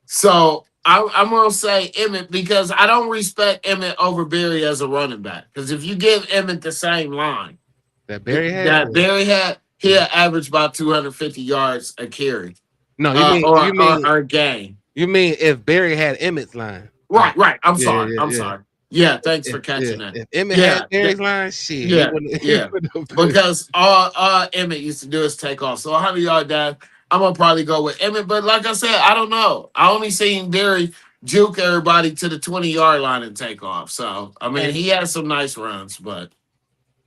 So I'm going to say Emmitt because I don't respect Emmitt over Barry as a running back. Because if you give Emmitt the same line that Barry had, he'll average about 250 yards a carry. No, you mean or a game. You mean if Barry had Emmitt's line? Right. I'm sorry. Yeah, thanks for catching that. If Emmett Yeah, had Derrick's line, shit, yeah, yeah. Because all Emmett used to do is take off. So 100-yard dash, I'm gonna probably go with Emmett. But like I said, I don't know. I only seen Derrick juke everybody to the 20-yard line and take off. So I mean, he has some nice runs, but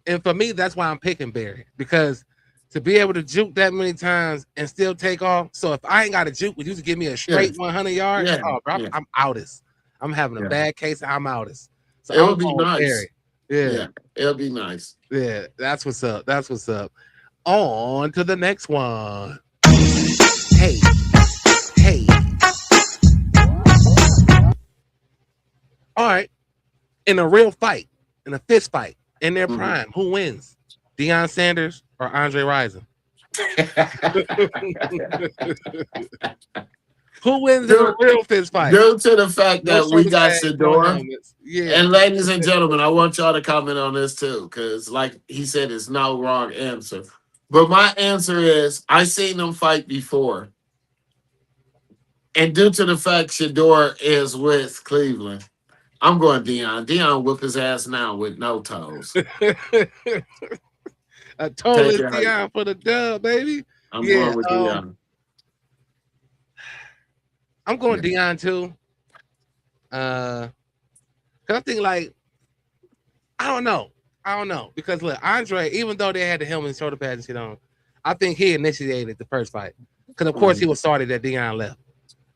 and for me, that's why I'm picking Barry, because to be able to juke that many times and still take off. So if I ain't got to juke, would you just give me a straight 100 yards? Yeah, Oh, bro, yeah. I'm outest. I'm having a bad case. I'm outest. So it would be nice. Barry. Yeah, it'll be nice. Yeah, that's what's up. That's what's up. On to the next one. Hey. All right. In a real fight, in a fist fight, in their prime, who wins? Deion Sanders or Andre Rison? Who wins in a real fist fight? Due to the fact that we got Shedeur. And ladies and gentlemen, I want y'all to comment on this too, because like he said, it's no wrong answer. But my answer is I seen them fight before. And due to the fact Shedeur is with Cleveland, I'm going Deion. Deion whip his ass now with no toes. A toeless Deion for the dub, baby. I'm going with Deion. I'm going Deion too. Cause I think like I don't know because look, Andre, even though they had the helmet and shoulder pads and shit on, I think he initiated the first fight because of course he was sorry that Deion left.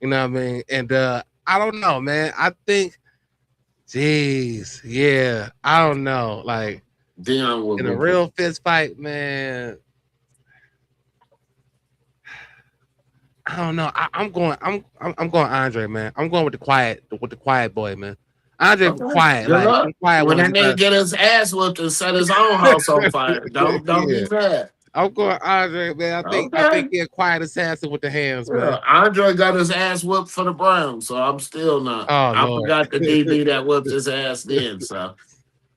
You know what I mean? And I don't know, man. I think, jeez, yeah, I don't know. Like Deion in a real fist fight, man. I don't know. I'm going Andre, man. I'm going with the quiet boy, man. Andre quiet, like quiet. When that nigga get his ass whooped and set his own house on fire, don't be mad. I'm going Andre, man. I think he's a quiet assassin with the hands, man. Andre got his ass whooped for the Browns, so I'm still not. I forgot the DB that whooped his ass then. So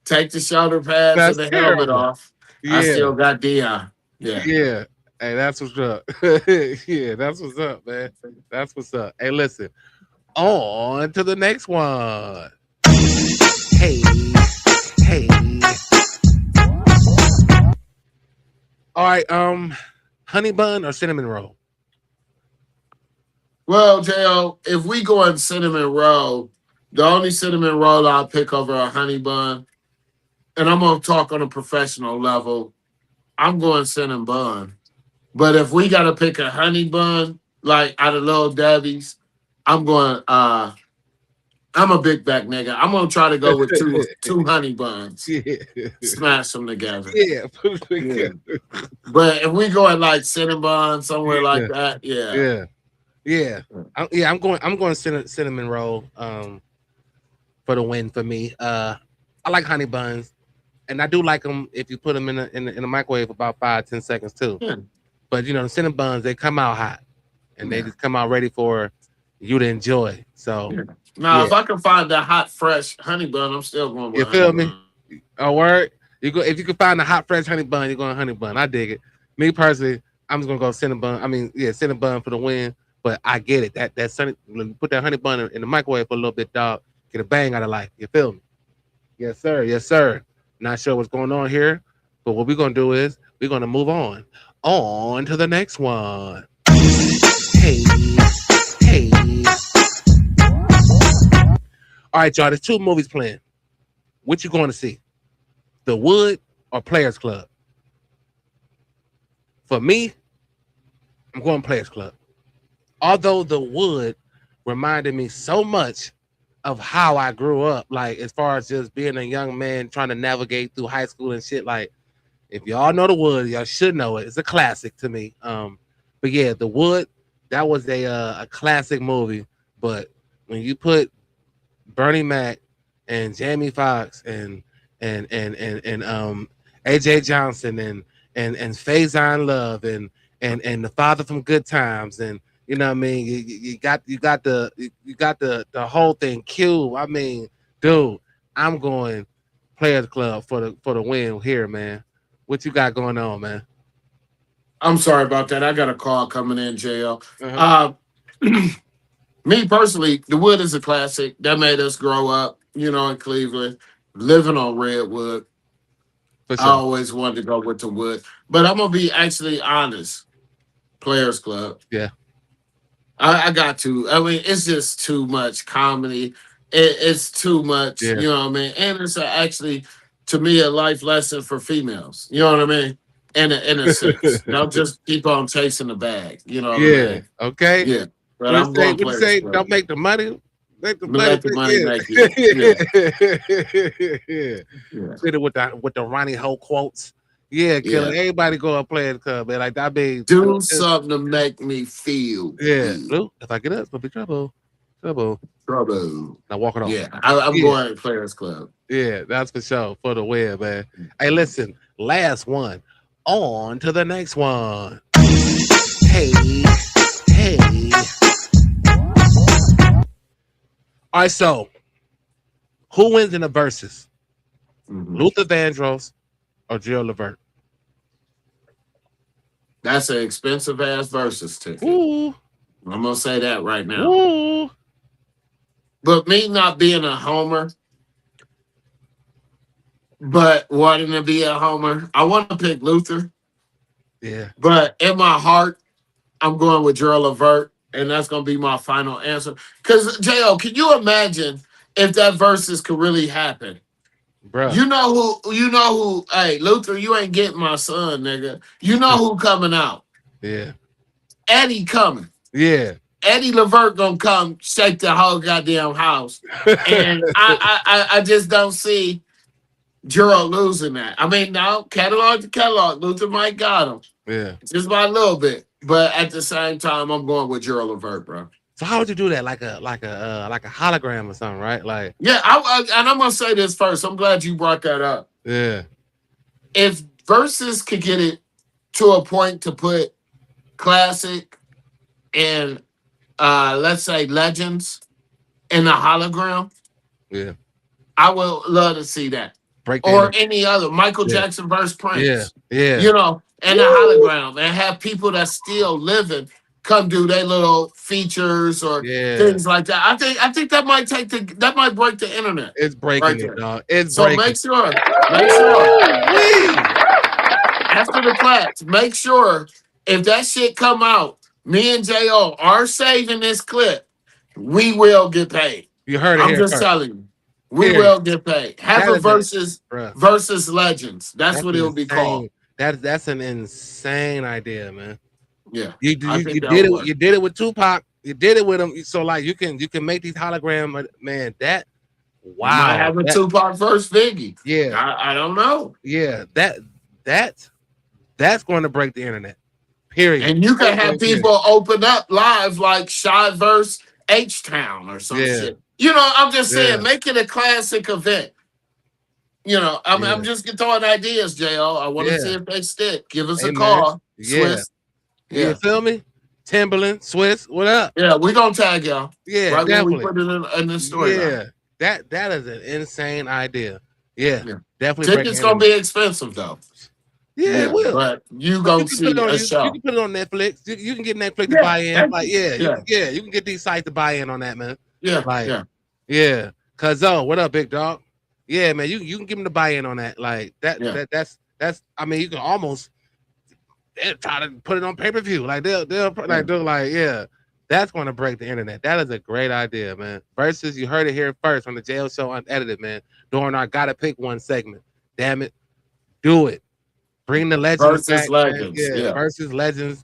take the shoulder pads and the helmet off. Yeah. I still got Deion. Yeah. Hey, that's what's up. Yeah, that's what's up, man. That's what's up. Hey, listen. On to the next one. Hey. All right, honey bun or cinnamon roll? Well, J.O., if we go on cinnamon roll, the only cinnamon roll I'll pick over a honey bun, and I'm going to talk on a professional level, I'm going cinnamon bun. But if we got to pick a honey bun, like out of Little Debbie's, I'm going, I'm a big back nigga. I'm going to try to go with two honey buns. Yeah. Smash them together. Yeah. But if we go at like cinnamon bun, somewhere like that, I'm going cinnamon roll for the win for me. I like honey buns, and I do like them if you put them in the microwave for about 5-10 seconds too. Yeah. But you know, the cinnamon buns, they come out hot, and they just come out ready for you to enjoy. So now, if I can find the hot, fresh honey bun, I'm still going with. You feel me? Oh, word. If you can find the hot, fresh honey bun, you're going honey bun. I dig it. Me personally, I'm just gonna go cinnamon bun. I mean, cinnamon bun for the win. But I get it. That sunny, put that honey bun in the microwave for a little bit, dog. Get a bang out of life. You feel me? Yes, sir. Yes, sir. Not sure what's going on here, but what we're gonna do is we're gonna move on to the next one. Hey. All right, y'all. There's 2 movies playing. What you going to see? The Wood or Players Club? For me, I'm going Players Club. Although The Wood reminded me so much of how I grew up, like as far as just being a young man trying to navigate through high school and shit. Like, if y'all know The Wood, y'all should know it. It's a classic to me. But yeah, The Wood, that was a classic movie. But when you put Bernie Mac and Jamie Foxx and AJ Johnson and Faison Love and the father from Good Times, and you know what I mean, you got the whole thing. Q. I mean, dude, I'm going Players Club for the win here, man. What you got going on, man? I'm sorry about that. I got a call coming in, JL. Me personally, The Wood is a classic that made us grow up. you know, in Cleveland, living on Redwood. For I sure. always wanted to go with the wood. But I'm gonna be actually honest. Players Club. Yeah. I got to. I mean, it's just too much comedy. It's too much, Yeah. you know what I mean? And it's actually, to me, a life lesson for females. You know what I mean? In a sense. Don't just keep on chasing the bag. You know what I Yeah. mean? Okay. Yeah. But What you I'm say? going What you Players say? Club. Don't make the money. Make the money. Let the money make you. Yeah. Yeah. Hit it with the Ronnie Ho quotes. Yeah, killer. Yeah. Everybody go and play the club, man. Like that be Do something to make me feel yeah. good. Blue, if I get up, it's gonna be trouble. Trouble. Trouble. Now walk it off. Yeah. I'm Yeah. going Players Club. Yeah, that's for sure. For the win, man. Hey, listen, last one. On to the next one. Hey. All right, so who wins in the verses? Mhm. Luther Vandross or Jill Levert? That's an expensive ass versus ticket. Ooh. I'm gonna say that right now. Ooh. But me not being a homer, but wanting to be a homer, I want to pick Luther. Yeah. But in my heart, I'm going with Gerald Levert, and that's gonna be my final answer. Because Jo, can you imagine if that versus could really happen? Bruh. You know who, hey, Luther, you ain't getting my son, nigga. You know who coming out. Yeah. Eddie coming. Yeah. Eddie Levert gonna come shake the whole goddamn house. And I just don't see Gerald losing that. I mean, no, catalog to catalog, Luther might got him. Yeah. Just by a little bit. But at the same time, I'm going with Gerald Levert, bro. So how would you do that? Like a hologram or something, right? Like Yeah, and I'm gonna say this first. I'm glad you brought that up. yeah. If Versus could get it to a point to put classic and let's say legends in a hologram, Yeah. I would love to see that. Break Or any other Michael Yeah. Jackson versus Prince. Yeah. Yeah. You know, and a hologram, and have people that's still living come do their little features or Yeah. things like that. I think that might break the internet. It's breaking Right it, there. dog. It's So breaking. make sure after the class, make sure if that shit come out, me and Jo are saving this clip, we will get paid. You heard it I'm here just first. telling you, we Period. will get paid. Have That a is versus Bruh. versus legends. That's what it'll be insane. called. That's an insane idea, man. Yeah, You I think did that'll it. work. You did it with Tupac. You did it with him. So like you can make these hologram, man. That wow. Might have a Tupac versus Biggie. Yeah. I don't know. Yeah. That's going to break the internet. Period. And you can have people open up live like Shy versus H Town or some Yeah. shit. You know, I'm just saying, Yeah. make it a classic event. You know, I'm Yeah. just throwing ideas, Jo. I want to Yeah. see if they stick. Give us Hey, a man. call, Yeah. Swiss. You Yeah, feel me? Timberland, Swiss, what up? yeah, we gonna tag y'all. Yeah, Right when we definitely. put it in the story. Yeah, that is an insane idea. Yeah, Yeah. definitely. Tickets gonna be expensive though. Yeah, it will. But you You gonna can see put it on. a You show. can put it on Netflix. You can get Netflix to Yeah, buy in. Like, yeah. you can get these sites to buy in on that, man. Yeah, Like, yeah. yeah. Cause what up, big dog? Yeah, man. You can give them the buy in on that. Like that. Yeah. That's. I mean, you can almost they'll try to put it on pay per view. Like they'll like yeah. That's going to break the internet. That is a great idea, man. Versus, you heard it here first on the Jail Show Unedited, man. During our Gotta Pick One segment. Damn it. Do it. Bring the legends Versus back. legends, Man. yeah. Versus legends,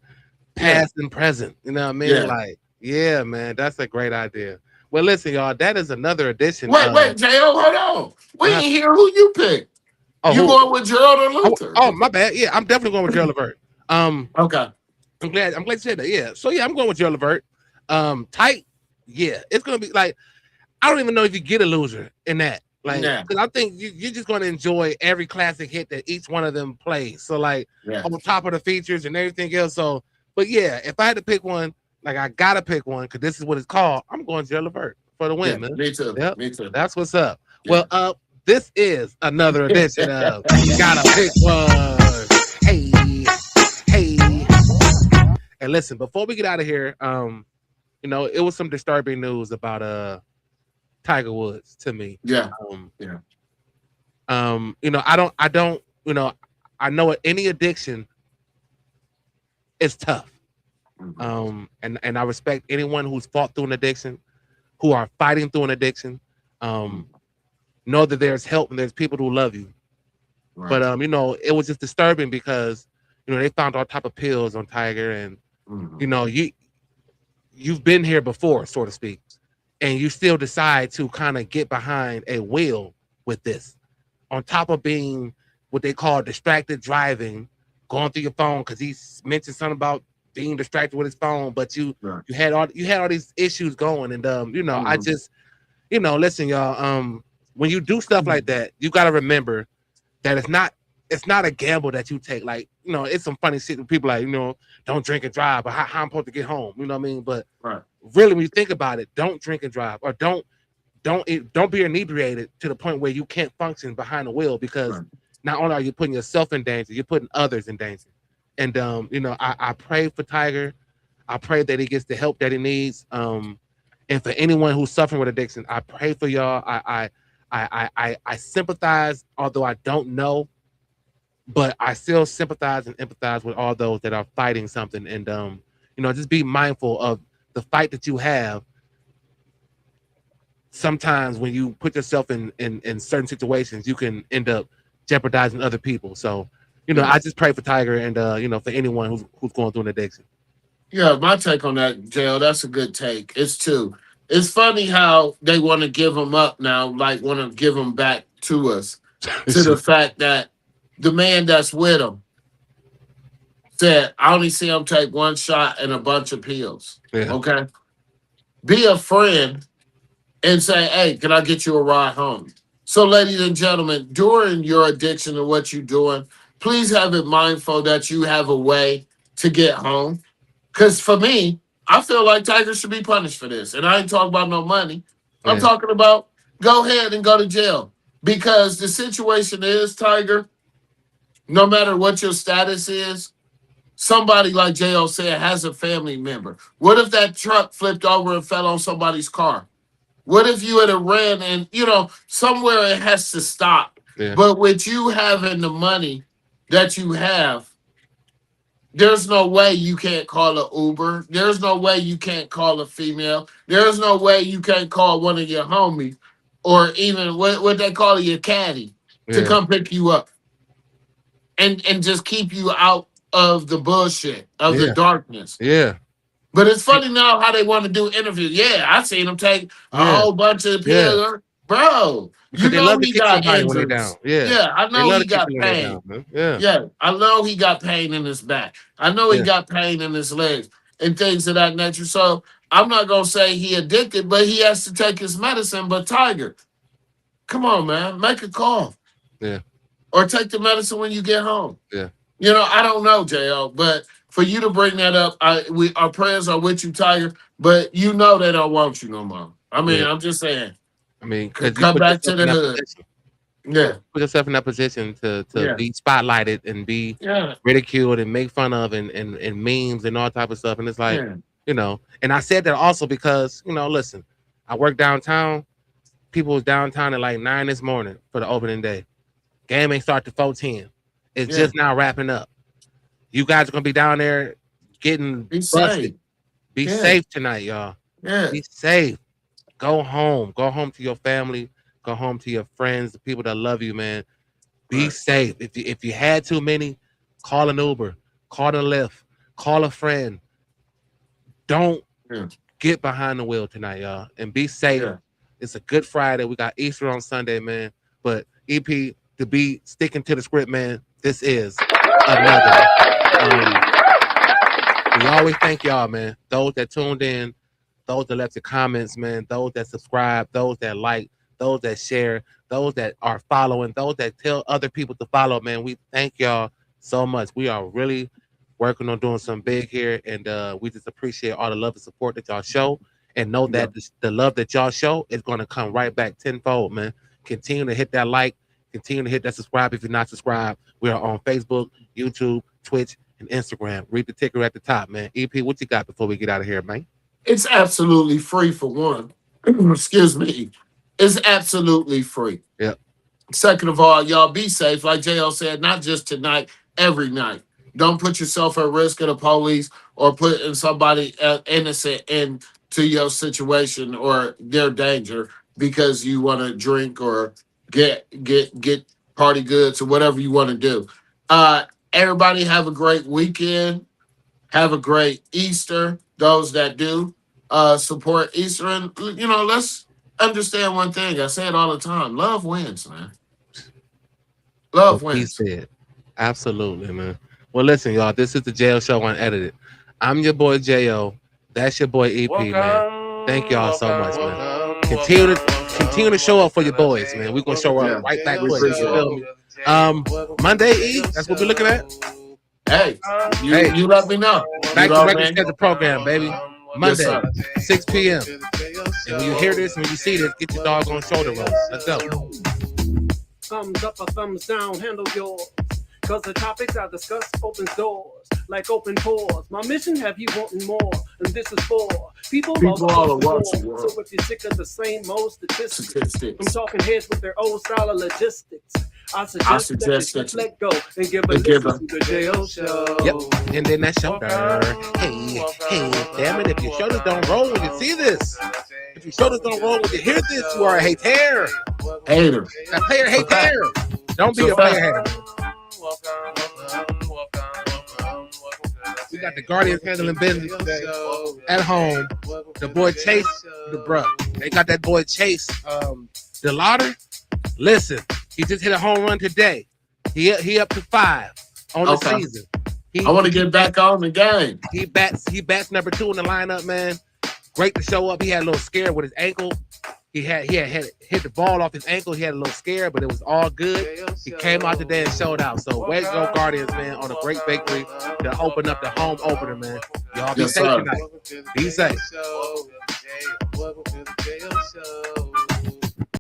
past and present. You know what I mean? Yeah. Like, yeah, man. That's a great idea. Well, listen, y'all. That is another edition. Wait, Jo, hold on. We didn't hear who you picked. Oh, you going with Gerald or Luther? Oh, my bad. Yeah, I'm definitely going with Gerald Levert. Okay. I'm glad you said that. Yeah. So yeah, I'm going with Gerald Levert. Tight. Yeah, it's gonna be like I don't even know if you get a loser in that. Like, because I think you're just gonna enjoy every classic hit that each one of them plays. So like on top of the features and everything else. So, but yeah, if I had to pick one, like I gotta pick one because this is what it's called. I'm going Gerald Levert for the win, man. Me too. Yep. Me too. That's what's up. Yeah. Well, this is another edition of Gotta Pick One. Hey. And listen, before we get out of here, you know, it was some disturbing news about Tiger Woods to me. Yeah. You know, I don't, you know, I know any addiction is tough. And I respect anyone who's fought through an addiction, who are fighting through an addiction. Know that there's help and there's people who love you. Right. But you know, it was just disturbing because, you know, they found all type of pills on Tiger, and you know, you've been here before, so to speak, and you still decide to kind of get behind a wheel with this, on top of being what they call distracted driving, going through your phone, because he mentioned something about being distracted with his phone, but you had all these issues going, and you know, I just, you know, listen, y'all, when you do stuff like that, you got to remember that it's not a gamble that you take. Like, you know, it's some funny shit with people like, you know, don't drink and drive, but how I'm supposed to get home, you know what I mean? But really, when you think about it, don't drink and drive, or don't be inebriated to the point where you can't function behind the wheel, because not only are you putting yourself in danger, you're putting others in danger. And you know, I pray for Tiger. I pray that he gets the help that he needs. And for anyone who's suffering with addiction, I pray for y'all. I sympathize, although I don't know, but I still sympathize and empathize with all those that are fighting something. And you know, just be mindful of the fight that you have. Sometimes when you put yourself in certain situations, you can end up jeopardizing other people. So, you know, I just pray for Tiger and you know, for anyone who's going through an addiction. Yeah, my take on that, JL, that's a good take. It's two. It's funny how they want to give him up now, like want to give him back to us, to the fact that the man that's with him said, I only see him take one shot and a bunch of pills. Yeah. Okay? Be a friend and say, hey, can I get you a ride home? So, ladies and gentlemen, during your addiction and what you're doing, please have it mindful that you have a way to get home. Because for me, I feel like Tiger should be punished for this. And I ain't talking about no money. I'm talking about go ahead and go to jail. Because the situation is, Tiger, no matter what your status is, somebody, like J.O. said, has a family member. What if that truck flipped over and fell on somebody's car? What if you had a ran and, you know, somewhere it has to stop. Yeah. But with you having the money that you have, there's no way you can't call an Uber. There's no way you can't call a female. There's no way you can't call one of your homies, or even what they call your caddy, to come pick you up and just keep you out of the bullshit, of the darkness. Yeah. But it's funny now how they want to do interviews. Yeah, I seen them take a whole bunch of pills. Yeah. Bro, you know he got injuries. Yeah, I know he got pain. Yeah, I know he got pain in his back. I know he got pain in his legs and things of that nature. So I'm not going to say he addicted, but he has to take his medicine. But Tiger, come on, man, make a call. Yeah. Or take the medicine when you get home. Yeah. You know, I don't know, JL, but for you to bring that up, our prayers are with you, Tiger, but you know they don't want you no more. I mean, I'm just saying. I mean, come back to the hood. Yeah. Put yourself in that position to be spotlighted and be ridiculed and make fun of and memes and all type of stuff. And it's like, you know, and I said that also because, you know, listen, I work downtown. People was downtown at like 9 this morning for the opening day. Game ain't start to 4:10. It's just now wrapping up. You guys are gonna be down there getting busted. Be safe tonight, y'all. Yeah. Be safe. Go home. Go home to your family. Go home to your friends, the people that love you, man. Be safe. If you had too many, call an Uber, call a Lyft, call a friend. Don't get behind the wheel tonight, y'all, and be safe. Yeah. It's a Good Friday. We got Easter on Sunday, man. But EP, to be sticking to the script, man, this is another. We always thank y'all, man. Those that tuned in, those that left the comments, man, those that subscribe, those that like, those that share, those that are following, those that tell other people to follow, man. We thank y'all so much. We are really working on doing something big here, and we just appreciate all the love and support that y'all show, and know that the love that y'all show is going to come right back tenfold, man. Continue to hit that like, continue to hit that subscribe if you're not subscribed. We are on Facebook, YouTube, Twitch, and Instagram. Read the ticker at the top, man. EP, what you got before we get out of here, man? It's absolutely free for one. Excuse me. It's absolutely free. Yep. Second of all, y'all be safe. Like JL said, not just tonight, every night. Don't put yourself at risk of the police or putting somebody innocent into your situation or their danger because you want to drink or get party goods or whatever you want to do. Everybody have a great weekend. Have a great Easter. Those that do support Easter, and let's understand one thing. I say it all the time. Love wins, man. Love What he wins. said. Absolutely, man. Well, listen, y'all. This is the JL Show Unedited. I'm your boy JO. That's your boy EP, man. Thank y'all so much, man. Continue to show up for your boys, man. We're gonna show up right back with you. You feel me? Monday Eve. That's what we're looking at. Hey, you let me know. Back to regular schedule program, baby. Monday, Yes, 6 p.m. And when you hear this, when you see this, get your doggone shoulder roll. Let's go. Thumbs up or thumbs down, handle yours. Cause the topics I discuss opens doors like open pores. My mission have you wanting more, and this is for people all across the world. So if you're sick of the same old statistics, I'm talking heads with their old style of logistics. I suggest that you let go and give a listen to the JO Show. Yep, and then that shoulder. Hey, damn it, if your shoulders don't roll when you see this, if your shoulders don't roll when you hear this, you are a hater. Hater. A player hater. Don't be a player hater. We got the Guardians handling business today at home. The boy Chase, they got that boy Chase, the Lauder. Listen, he just hit a home run today. He up to 5 on the season. I want to get back on the game. He bats number 2 in the lineup, man. Great to show up. He had a little scare with his ankle. He had hit the ball off his ankle. He had a little scare, but it was all good. He came out today and showed out. So way to go, Guardians, man, on a great victory to open up the home opener, man. Y'all be safe tonight. Be safe.